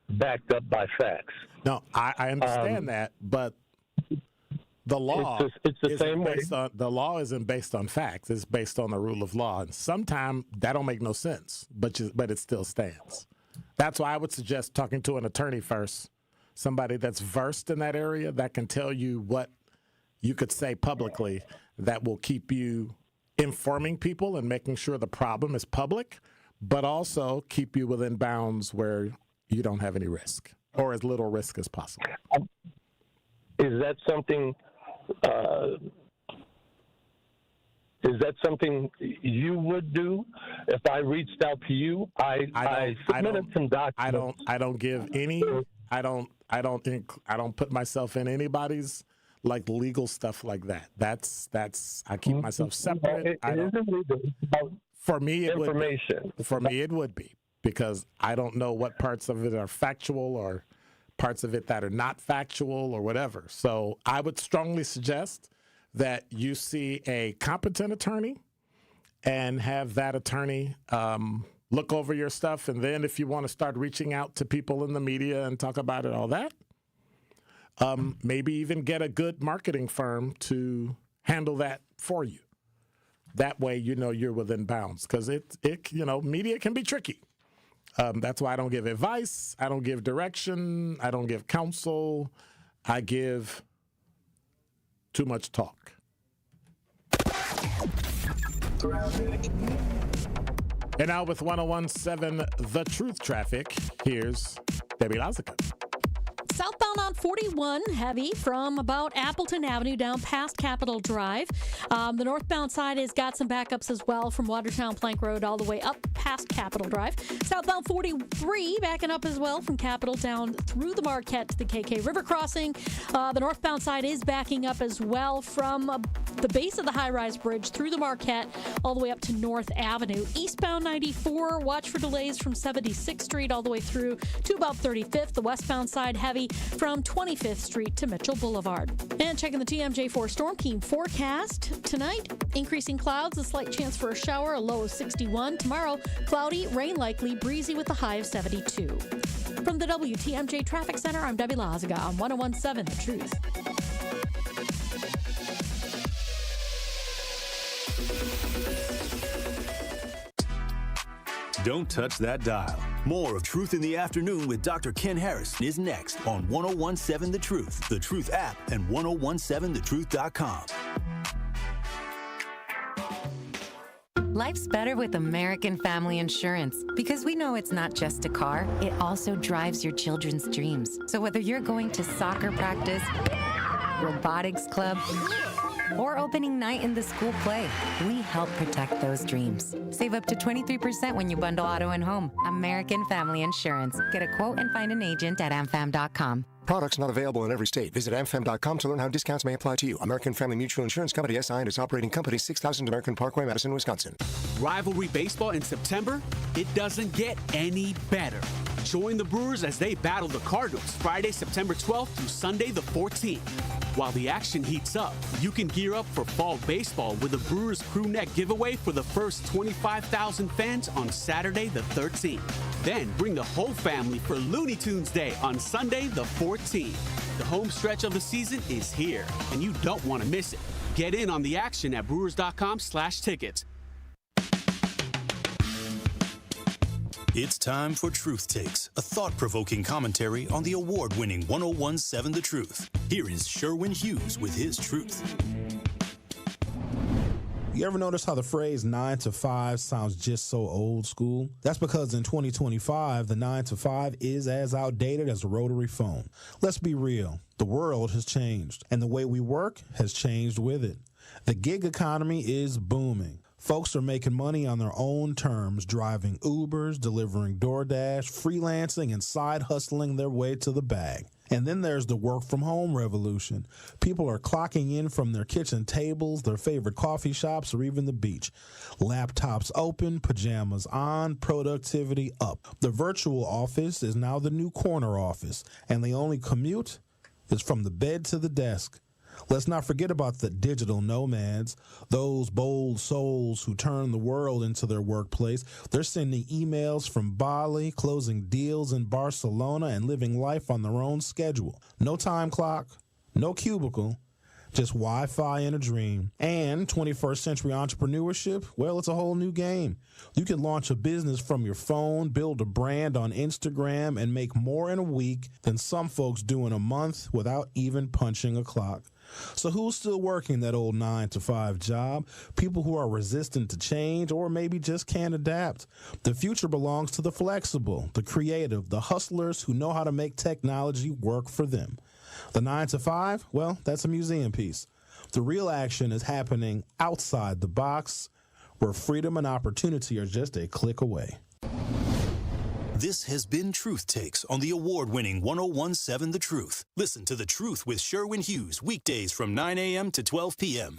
backed up by facts. No, I understand that, but the law it's the same way. The law isn't based on facts. It's based on the rule of law. And sometimes that don't make no sense, but it still stands. That's why I would suggest talking to an attorney first, somebody that's versed in that area that can tell you what you could say publicly that will keep you informing people and making sure the problem is public, but also keep you within bounds where you don't have any risk or as little risk as possible. Is that something you would do if I reached out to you? I submitted some documents. I don't give any. I don't put myself in anybody's like legal stuff like that. That's I keep myself separate. For me, it would be because I don't know what parts of it are factual or parts of it that are not factual or whatever. So I would strongly suggest that you see a competent attorney and have that attorney look over your stuff. And then if you want to start reaching out to people in the media and talk about it, all that, maybe even get a good marketing firm to handle that for you. That way, you're within bounds because media can be tricky. That's why I don't give advice. I don't give direction. I don't give counsel. I give too much talk. And now with 101.7 The Truth Traffic, here's Debbie Lazica. Southbound on 41, heavy from about Appleton Avenue down past Capitol Drive. The northbound side has got some backups as well from Watertown Plank Road all the way up past Capitol Drive. Southbound 43 backing up as well from Capitol down through the Marquette to the KK River crossing. The northbound side is backing up as well from the base of the high-rise bridge through the Marquette all the way up to North Avenue. Eastbound 94, watch for delays from 76th Street all the way through to about 35th. The westbound side heavy from 25th Street to Mitchell Boulevard. And checking the TMJ4 Storm Team forecast. Tonight, increasing clouds, a slight chance for a shower, a low of 61. Tomorrow, cloudy, rain likely, breezy with a high of 72. From the WTMJ Traffic Center, I'm Debbie Laziga on 101.7 The Truth. Don't touch that dial. More of Truth in the Afternoon with Dr. Ken Harris is next on 101.7 The Truth, The Truth app, and 1017thetruth.com. Life's better with American Family Insurance because we know it's not just a car, it also drives your children's dreams. So whether you're going to soccer practice robotics club, or opening night in the school play. We help protect those dreams. Save up to 23% when you bundle auto and home. American Family Insurance. Get a quote and find an agent at amfam.com. Products not available in every state. Visit amfam.com to learn how discounts may apply to you. American Family Mutual Insurance Company, SI, and its operating company, 6000 American Parkway, Madison, Wisconsin. Rivalry baseball in September? It doesn't get any better. Join the Brewers as they battle the Cardinals Friday, September 12th through Sunday, the 14th. While the action heats up, you can gear up for fall baseball with a Brewers crew neck giveaway for the first 25,000 fans on Saturday, the 13th. Then bring the whole family for Looney Tunes Day on Sunday, the 14th. The home stretch of the season is here, and you don't want to miss it. Get in on the action at brewers.com/tickets. It's time for Truth Takes, a thought-provoking commentary on the award-winning 1017 The Truth. Here is Sherwin Hughes with his truth. You ever notice how the phrase 9 to 5 sounds just so old school? That's because in 2025, the 9 to 5 is as outdated as a rotary phone. Let's be real. The world has changed, and the way we work has changed with it. The gig economy is booming. Folks are making money on their own terms, driving Ubers, delivering DoorDash, freelancing, and side hustling their way to the bag. And then there's the work-from-home revolution. People are clocking in from their kitchen tables, their favorite coffee shops, or even the beach. Laptops open, pajamas on, productivity up. The virtual office is now the new corner office, and the only commute is from the bed to the desk. Let's not forget about the digital nomads, those bold souls who turn the world into their workplace. They're sending emails from Bali, closing deals in Barcelona, and living life on their own schedule. No time clock, no cubicle, just Wi-Fi and a dream. And 21st century entrepreneurship, well, it's a whole new game. You can launch a business from your phone, build a brand on Instagram, and make more in a week than some folks do in a month without even punching a clock. So who's still working that old 9 to 5 job? People who are resistant to change or maybe just can't adapt. The future belongs to the flexible, the creative, the hustlers who know how to make technology work for them. The 9 to 5, well, that's a museum piece. The real action is happening outside the box, where freedom and opportunity are just a click away. This has been Truth Takes on the award-winning 1017 The Truth. Listen to The Truth with Sherwin Hughes weekdays from 9 a.m. to 12 p.m.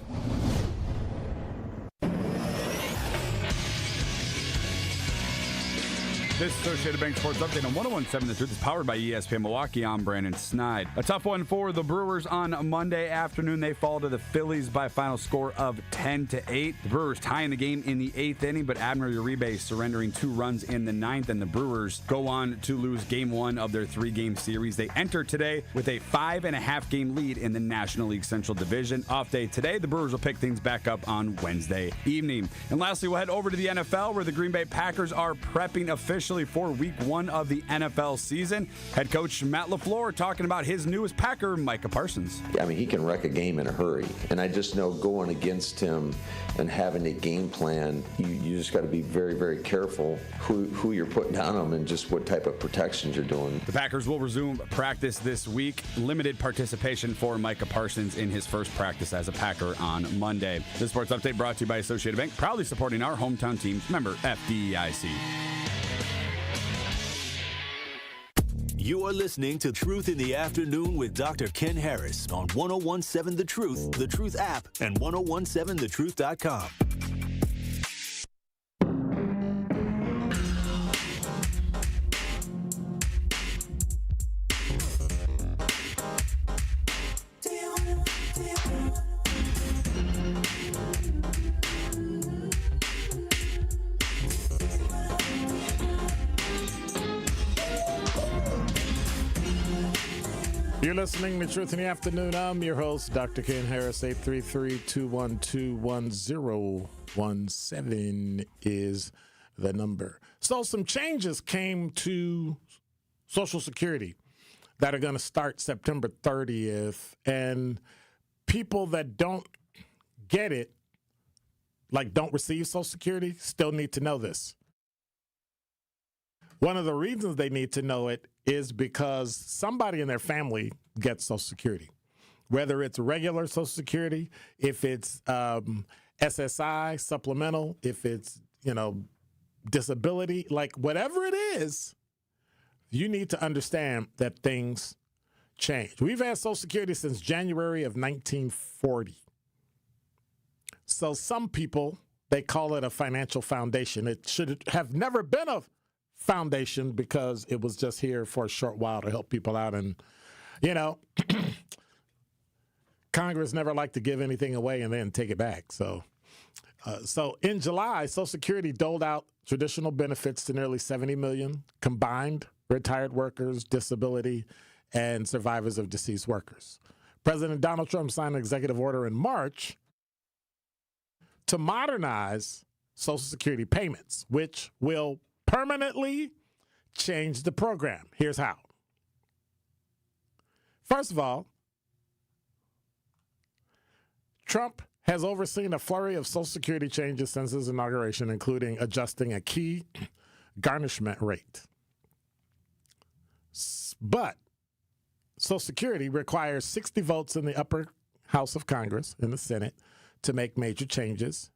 This Associated Bank Sports Update on 1017 The Truth is powered by ESPN Milwaukee. I'm Brandon Snide. A tough one for the Brewers on Monday afternoon. They fall to the Phillies by a final score of 10-8. The Brewers tying the game in the 8th inning, but Abner Uribe surrendering 2 runs in the 9th, and the Brewers go on to lose Game 1 of their 3-game series. They enter today with a 5.5-game lead in the National League Central Division. Off day today, the Brewers will pick things back up on Wednesday evening. And lastly, we'll head over to the NFL, where the Green Bay Packers are prepping officially for Week 1 of the NFL season. Head coach Matt LaFleur talking about his newest Packer, Micah Parsons. I mean, he can wreck a game in a hurry. And I just know going against him and having a game plan, you just got to be very, very careful who you're putting down him and just what type of protections you're doing. The Packers will resume practice this week. Limited participation for Micah Parsons in his first practice as a Packer on Monday. This sports update brought to you by Associated Bank, proudly supporting our hometown teams. Member FDIC. You are listening to Truth in the Afternoon with Dr. Ken Harris on 1017 The Truth, The Truth app, and 1017thetruth.com. You're listening to Truth in the Afternoon. I'm your host, Dr. Ken Harris. 833-212-1017 is the number. So some changes came to Social Security that are going to start September 30th. And people that don't get it, like don't receive Social Security, still need to know this. One of the reasons they need to know it is because somebody in their family gets Social Security, whether it's regular Social Security, if it's SSI, supplemental, if it's, disability, like whatever it is, you need to understand that things change. We've had Social Security since January of 1940. So some people, they call it a financial foundation. It should have never been a foundation because it was just here for a short while to help people out. And, Congress never liked to give anything away and then take it back. So in July, Social Security doled out traditional benefits to nearly 70 million combined retired workers, disability, and survivors of deceased workers. President Donald Trump signed an executive order in March to modernize Social Security payments, which will permanently change the program. Here's how. First of all, Trump has overseen a flurry of Social Security changes since his inauguration, including adjusting a key garnishment rate. But Social Security requires 60 votes in the upper house of Congress, in the Senate, to make major changes.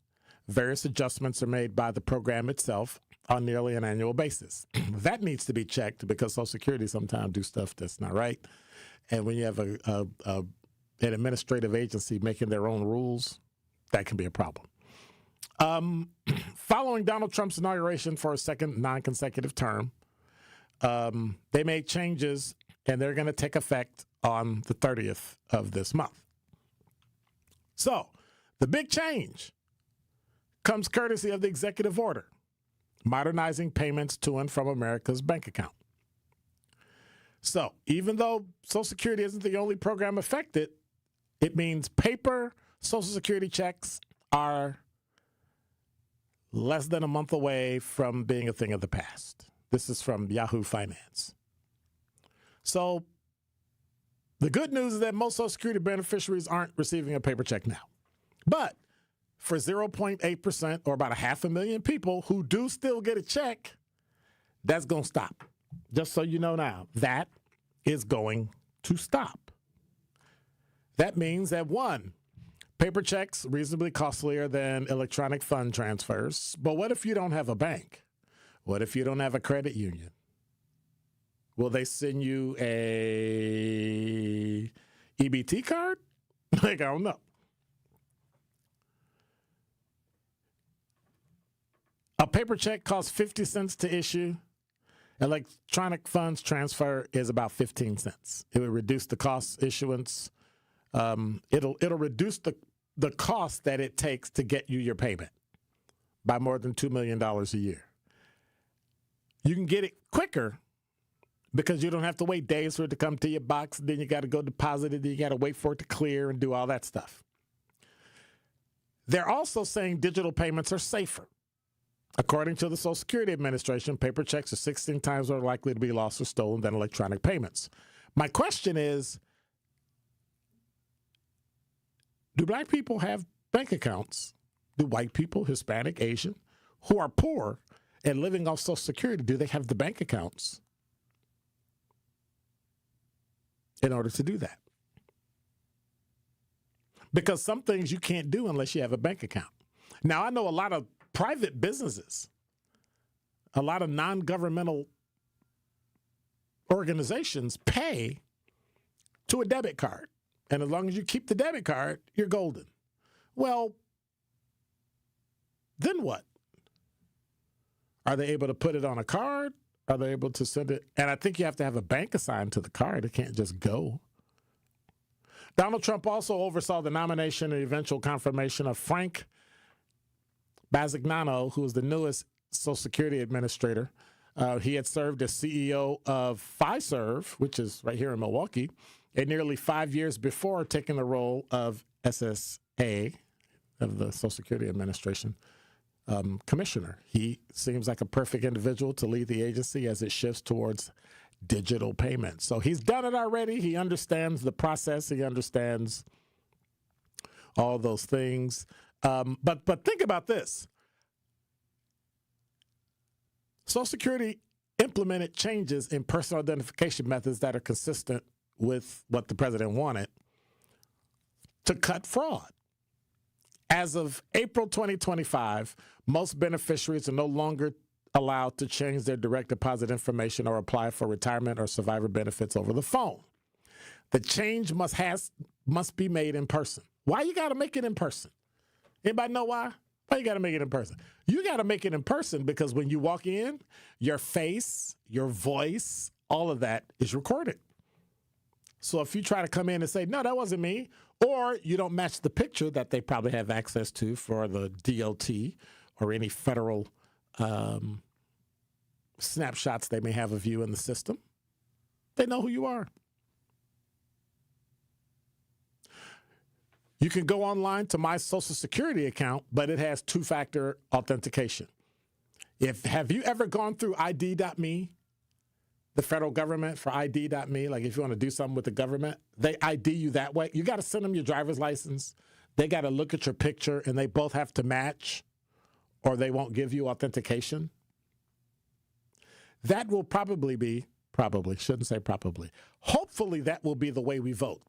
Various adjustments are made by the program itself on nearly an annual basis. That needs to be checked because Social Security sometimes do stuff that's not right. And when you have an administrative agency making their own rules, that can be a problem. Following Donald Trump's inauguration for a second non-consecutive term, they made changes, and they're going to take effect on the 30th of this month. So the big change comes courtesy of the executive order, modernizing payments to and from America's bank account. So even though Social Security isn't the only program affected, it means paper Social Security checks are less than a month away from being a thing of the past. This is from Yahoo Finance. So the good news is that most Social Security beneficiaries aren't receiving a paper check now. But for 0.8%, or about 500,000 people who do still get a check, that's going to stop. Just so you know now, that is going to stop. That means that, one, paper checks reasonably costlier than electronic fund transfers. But what if you don't have a bank? What if you don't have a credit union? Will they send you a EBT card? Like, I don't know. A paper check costs 50 cents to issue. Electronic funds transfer is about 15 cents. It would reduce the cost issuance. It'll reduce the cost that it takes to get you your payment by more than $2 million a year. You can get it quicker because you don't have to wait days for it to come to your box. Then you got to go deposit it. Then you got to wait for it to clear and do all that stuff. They're also saying digital payments are safer. According to the Social Security Administration, paper checks are 16 times more likely to be lost or stolen than electronic payments. My question is, do black people have bank accounts? Do white people, Hispanic, Asian, who are poor and living off Social Security, do they have the bank accounts in order to do that? Because some things you can't do unless you have a bank account. Now, I know a lot of private businesses, a lot of non-governmental organizations pay to a debit card. And as long as you keep the debit card, you're golden. Well, then what? Are they able to put it on a card? Are they able to send it? And I think you have to have a bank assigned to the card. It can't just go. Donald Trump also oversaw the nomination and eventual confirmation of Frank Basignano, who is the newest Social Security administrator. He had served as CEO of Fiserv, which is right here in Milwaukee, and nearly 5 years before taking the role of SSA, of the Social Security Administration, commissioner. He seems like a perfect individual to lead the agency as it shifts towards digital payments. So he's done it already. He understands the process. He understands all those things. But think about this. Social Security implemented changes in personal identification methods that are consistent with what the president wanted, to cut fraud. As of April 2025, most beneficiaries are no longer allowed to change their direct deposit information or apply for retirement or survivor benefits over the phone. The change must be made in person. Why you got to make it in person? Anybody know why? Why you got to make it in person? You got to make it in person because when you walk in, your face, your voice, all of that is recorded. So if you try to come in and say, no, that wasn't me, or you don't match the picture that they probably have access to for the DOT or any federal snapshots they may have of you in the system, they know who you are. You can go online to my Social Security account, but it has two-factor authentication. Have you ever gone through ID.me, the federal government for ID.me? Like if you want to do something with the government, they ID you that way. You got to send them your driver's license. They got to look at your picture, and they both have to match, or they won't give you authentication. That will probably, hopefully that will be the way we vote.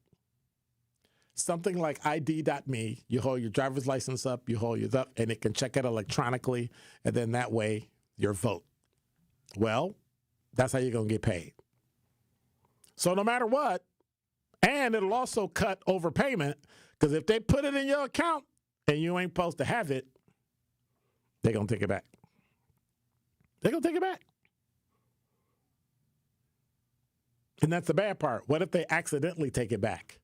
Something like ID.me, you hold your driver's license up, you hold yours up, and it can check it electronically, and then that way, your vote. Well, that's how you're going to get paid. So no matter what, and it'll also cut overpayment, because if they put it in your account and you ain't supposed to have it, they're going to take it back. They're going to take it back. And that's the bad part. What if they accidentally take it back?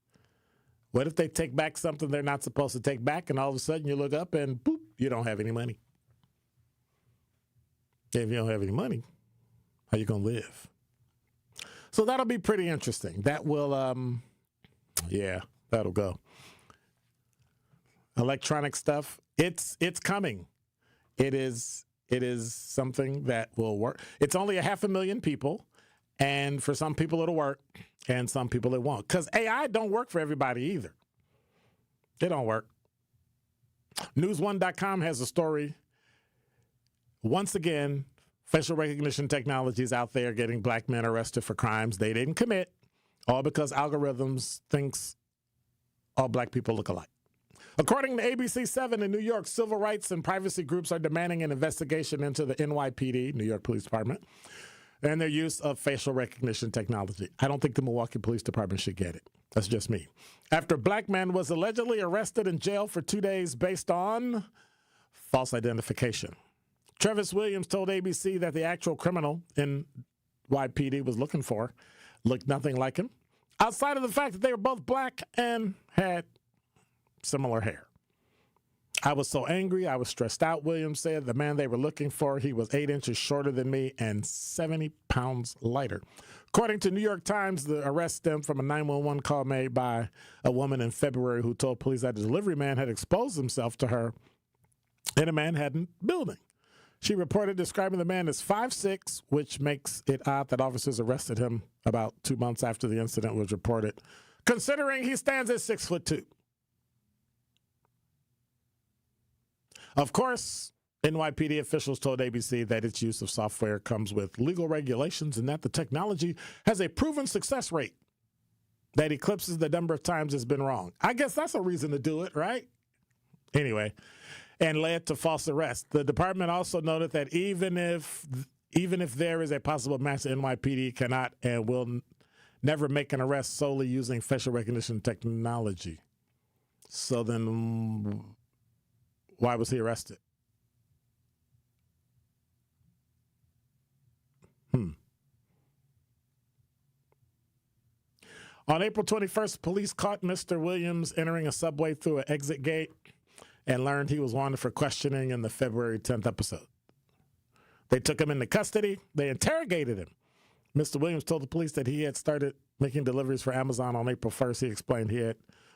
What if they take back something they're not supposed to take back, and all of a sudden you look up and boop, you don't have any money? If you don't have any money, how you going to live? So that'll be pretty interesting. That will, that'll go. Electronic stuff, it's coming. It is something that will work. It's only 500,000 people, and for some people it'll work, and some people it won't. Because AI don't work for everybody either. It don't work. News1.com has a story. Once again, facial recognition technologies out there getting black men arrested for crimes they didn't commit, all because algorithms thinks all black people look alike. According to ABC7 in New York, civil rights and privacy groups are demanding an investigation into the NYPD, New York Police Department, and their use of facial recognition technology. I don't think the Milwaukee Police Department should get it. That's just me. After a black man was allegedly arrested in jail for 2 days based on false identification. Travis Williams told ABC that the actual criminal NYPD was looking for looked nothing like him, outside of the fact that they were both black and had similar hair. I was so angry, I was stressed out, Williams said. The man they were looking for, he was 8 inches shorter than me and 70 pounds lighter. According to New York Times, the arrest stemmed from a 911 call made by a woman in February who told police that the delivery man had exposed himself to her in a Manhattan building. She reported describing the man as 5'6", which makes it odd that officers arrested him about 2 months after the incident was reported, considering he stands at 6'2". Of course, NYPD officials told ABC that its use of software comes with legal regulations and that the technology has a proven success rate that eclipses the number of times it's been wrong. I guess that's a reason to do it, right? Anyway, and led to false arrest. The department also noted that even if there is a possible match, the NYPD cannot and will never make an arrest solely using facial recognition technology. So then, why was he arrested? On April 21st, police caught Mr. Williams entering a subway through an exit gate and learned he was wanted for questioning in the February 10th episode. They took him into custody. They interrogated him. Mr. Williams told the police that he had started making deliveries for Amazon on April 1st. He explained he had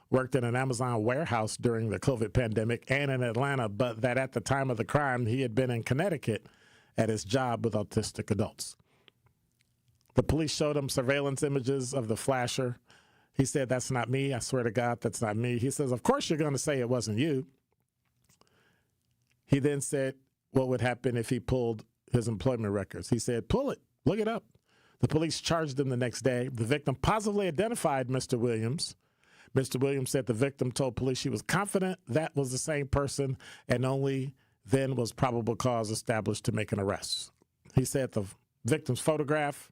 worked in an Amazon warehouse during the COVID pandemic and in Atlanta, but that at the time of the crime, he had been in Connecticut at his job with autistic adults. The police showed him surveillance images of the flasher. He said, "That's not me. I swear to God, that's not me." He says, "Of course you're going to say it wasn't you." He then said what would happen if he pulled his employment records. He said, "Pull it. Look it up." The police charged him the next day. The victim positively identified Mr. Williams Mr. Williams said the victim told police she was confident that was the same person and only then was probable cause established to make an arrest. He said the victim's photograph,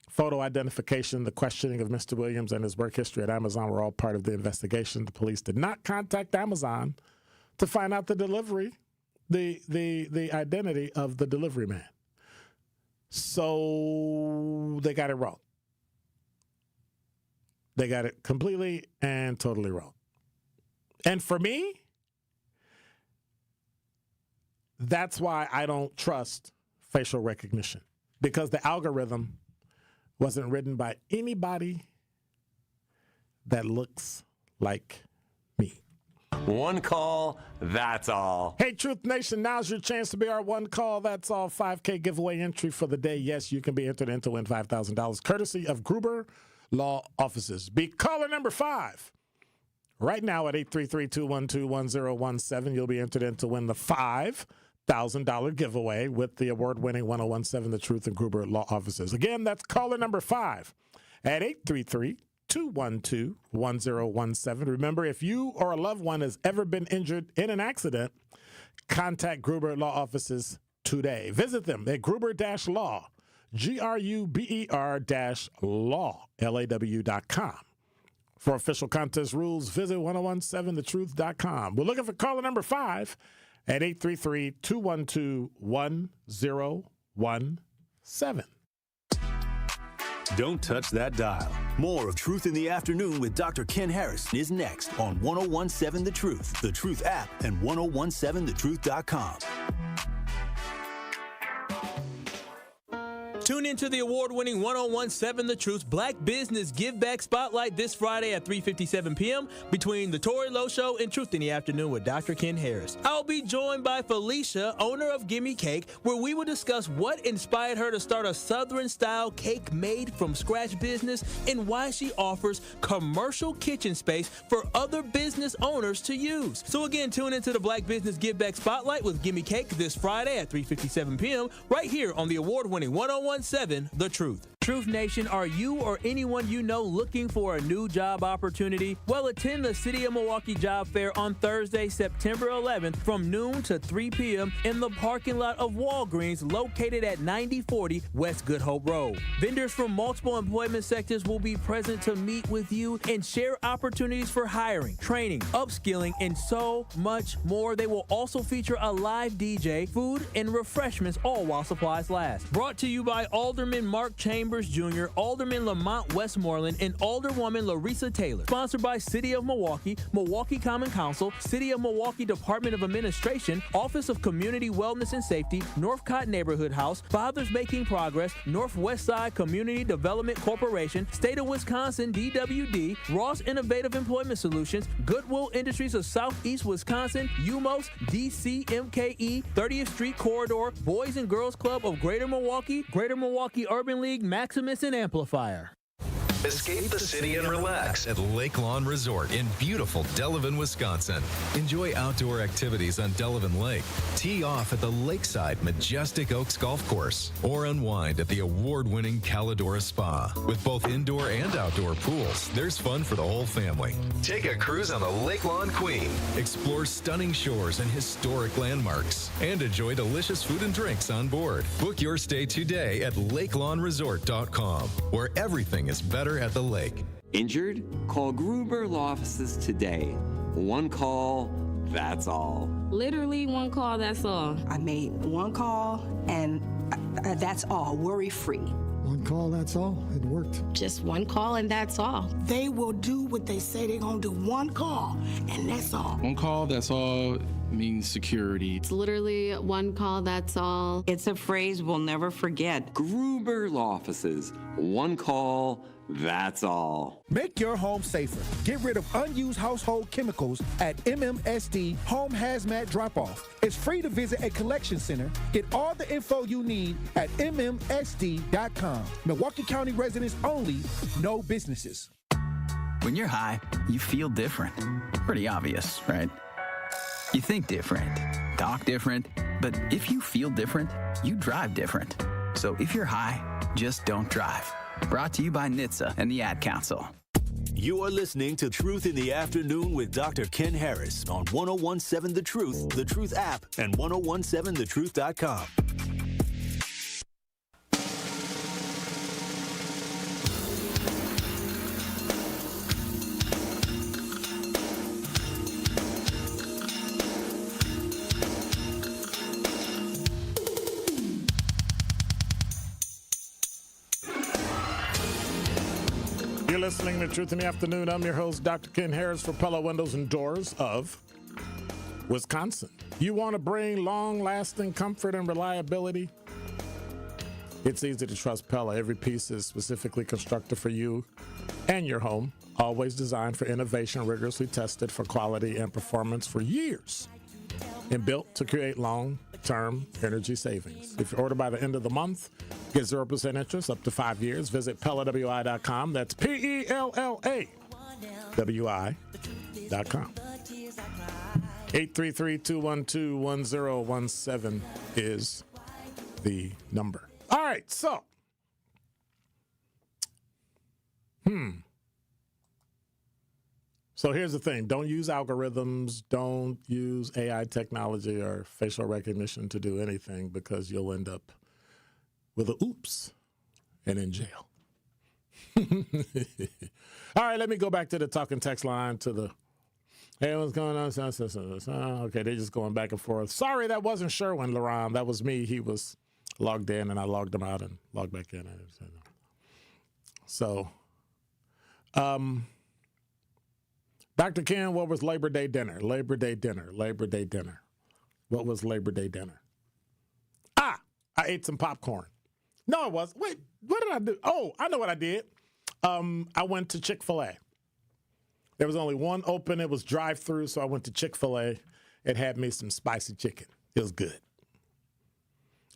photo identification, the questioning of Mr. Williams, and his work history at Amazon were all part of the investigation. The police did not contact Amazon to find out the identity of the delivery man. So they got it wrong. They got it completely and totally wrong. And for me, that's why I don't trust facial recognition, because the algorithm wasn't written by anybody that looks like me. One call, that's all. Hey, Truth Nation, now's your chance to be our one call, that's all 5K giveaway entry for the day. Yes, you can be entered in to win $5,000, courtesy of Gruber Law Offices. Be caller number 5. Right now at 833-212-1017, you'll be entered in to win the $5,000 giveaway with the award-winning 1017 The Truth and Gruber Law Offices. Again, that's caller number 5 at 833-212-1017. Remember, if you or a loved one has ever been injured in an accident, contact Gruber Law Offices today. Visit them at Gruber-Law, Gruber-Law, LAW.com. For official contest rules, visit 1017thetruth.com. We're looking for caller number 5 at 833-212-1017. Don't touch that dial. More of Truth in the Afternoon with Dr. Ken Harris is next on 1017 The Truth, The Truth app, and 1017thetruth.com. Tune into the award-winning 1017 The Truth Black Business Give Back Spotlight this Friday at 3:57 p.m. between The Tori Lowe Show and Truth in the Afternoon with Dr. Ken Harris. I'll be joined by Felicia, owner of Gimme Cake, where we will discuss what inspired her to start a Southern-style cake made from scratch business and why she offers commercial kitchen space for other business owners to use. So again, tune into the Black Business Give Back Spotlight with Gimme Cake this Friday at 3:57 p.m. right here on the award-winning 1017 The Truth. Truth Nation, are you or anyone you know looking for a new job opportunity? Well, attend the City of Milwaukee Job Fair on Thursday, September 11th from noon to 3 p.m. in the parking lot of Walgreens located at 9040 West Good Hope Road. Vendors from multiple employment sectors will be present to meet with you and share opportunities for hiring, training, upskilling, and so much more. They will also feature a live DJ, food, and refreshments, all while supplies last. Brought to you by Alderman Mark Chambers Jr., Alderman Lamont Westmoreland, and Alderwoman Larissa Taylor. Sponsored by City of Milwaukee, Milwaukee Common Council, City of Milwaukee Department of Administration, Office of Community Wellness and Safety, Northcott Neighborhood House, Fathers Making Progress, Northwest Side Community Development Corporation, State of Wisconsin DWD, Ross Innovative Employment Solutions, Goodwill Industries of Southeast Wisconsin, UMOS, DCMKE, 30th Street Corridor, Boys and Girls Club of Greater Milwaukee Urban League, Maximus, and Amplifier. Escape the city and relax at Lake Lawn Resort in beautiful Delavan, Wisconsin. Enjoy outdoor activities on Delavan Lake. Tee off at the Lakeside Majestic Oaks Golf Course or unwind at the award-winning Calidora Spa. With both indoor and outdoor pools, there's fun for the whole family. Take a cruise on the Lake Lawn Queen. Explore stunning shores and historic landmarks and enjoy delicious food and drinks on board. Book your stay today at lakelawnresort.com, where everything is better at the lake. Injured? Call Gruber Law Offices today. One call, that's all. Literally one call, that's all. I made one call and that's all, worry-free. One call, that's all. It worked. Just one call and that's all. They will do what they say they're gonna do. One call and that's all. One call, that's all means security. It's literally one call, that's all. It's a phrase we'll never forget. Gruber Law Offices. One call, that's all. Make your home safer. Get rid of unused household chemicals at MMSD Home Hazmat Drop-Off. It's free to visit a collection center. Get all the info you need at MMSD.com. Milwaukee County residents only, no businesses. When you're high, you feel different. Pretty obvious, right? You think different, talk different, but if you feel different, you drive different. So if you're high, just don't drive. Brought to you by NHTSA and the Ad Council. You are listening to Truth in the Afternoon with Dr. Ken Harris on 1017 The Truth app, and 1017thetruth.com. You're listening to Truth in the Afternoon. I'm your host, Dr. Ken Harris for Pella Windows and Doors of Wisconsin. You want to bring long-lasting comfort and reliability? It's easy to trust Pella. Every piece is specifically constructed for you and your home, always designed for innovation, rigorously tested for quality and performance for years, and built to create long-term energy savings. If you order by the end of the month, get 0% interest up to 5 years. Visit PellaWI.com. That's PellaWI.com. 833-212-1017 is the number. All right, so. So here's the thing. Don't use algorithms. Don't use AI technology or facial recognition to do anything, because you'll end up with a oops and in jail. All right, let me go back to the talking text line to the, hey, what's going on? Okay, they're just going back and forth. Sorry, that wasn't Sherwin, Laron. That was me. He was logged in, and I logged him out and logged back in. So, Dr. Ken, what was Labor Day dinner? Labor Day dinner. What was Labor Day dinner? I ate some popcorn. No, it wasn't. Wait, what did I do? Oh, I know what I did. I went to Chick-fil-A. There was only one open. It was drive-through, so I went to Chick-fil-A. It had me some spicy chicken. It was good.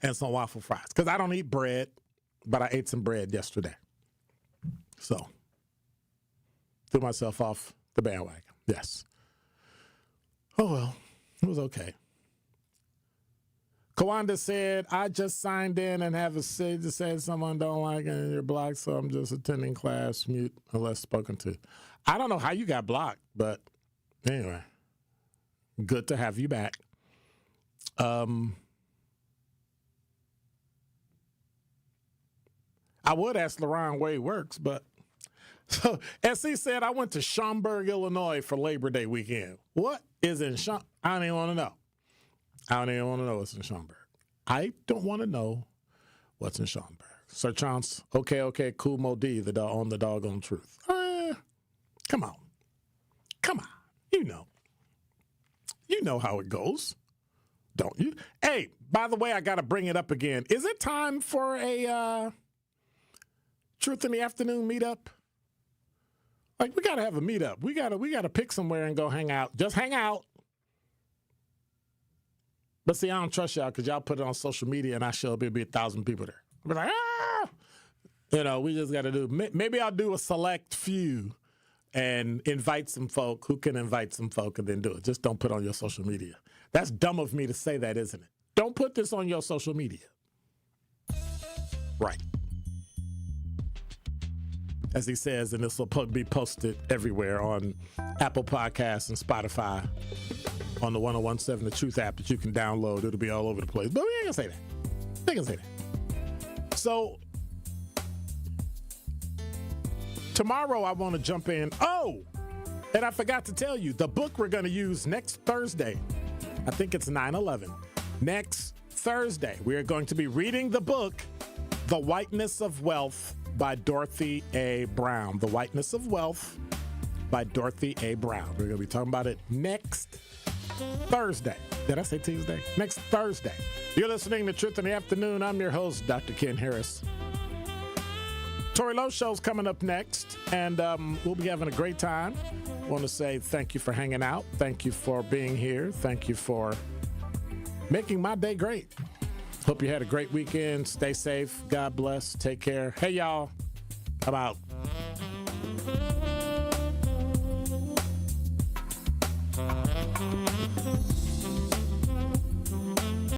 And some waffle fries. Because I don't eat bread, but I ate some bread yesterday. So, threw myself off the bandwagon. Yes. Oh, well, it was okay. Kawanda said, I just signed in and have a say to say someone don't like it and you're blocked, so I'm just attending class, mute unless spoken to. I don't know how you got blocked, but anyway, good to have you back. I would ask LaRon where he works, but so SC said, I went to Schaumburg, Illinois for Labor Day weekend. What is in Schaumburg? I don't even want to know. I don't even want to know what's in Schaumburg. I don't want to know what's in Schaumburg. Sir Chance, okay, cool Mo D, on the doggone truth. Come on. You know how it goes, don't you? Hey, by the way, I got to bring it up again. Is it time for a Truth in the Afternoon meetup? Like, we got to have a meetup. We got to pick somewhere and go hang out. Just hang out. But see, I don't trust y'all because y'all put it on social media and I show up, it'll be 1,000 people there. I'll be like, we just got to do, maybe I'll do a select few and invite some folk who can invite some folk and then do it. Just don't put it on your social media. That's dumb of me to say that, isn't it? Don't put this on your social media. Right. As he says, and this will be posted everywhere on Apple Podcasts and Spotify, on the 1017 The Truth app that you can download. It'll be all over the place. But we ain't gonna say that. We ain't gonna say that. So, tomorrow I want to jump in. Oh, and I forgot to tell you, the book we're going to use next Thursday, I think it's 9/11. Next Thursday, we are going to be reading the book, The Whiteness of Wealth by Dorothy A. Brown. The Whiteness of Wealth by Dorothy A. Brown. We're going to be talking about it next Thursday. Did I say Tuesday? Next Thursday. You're listening to Truth in the Afternoon. I'm your host, Dr. Ken Harris. Tori Lowe's show's coming up next, and we'll be having a great time. I want to say thank you for hanging out. Thank you for being here. Thank you for making my day great. Hope you had a great weekend. Stay safe. God bless. Take care. Hey, y'all. I'm out.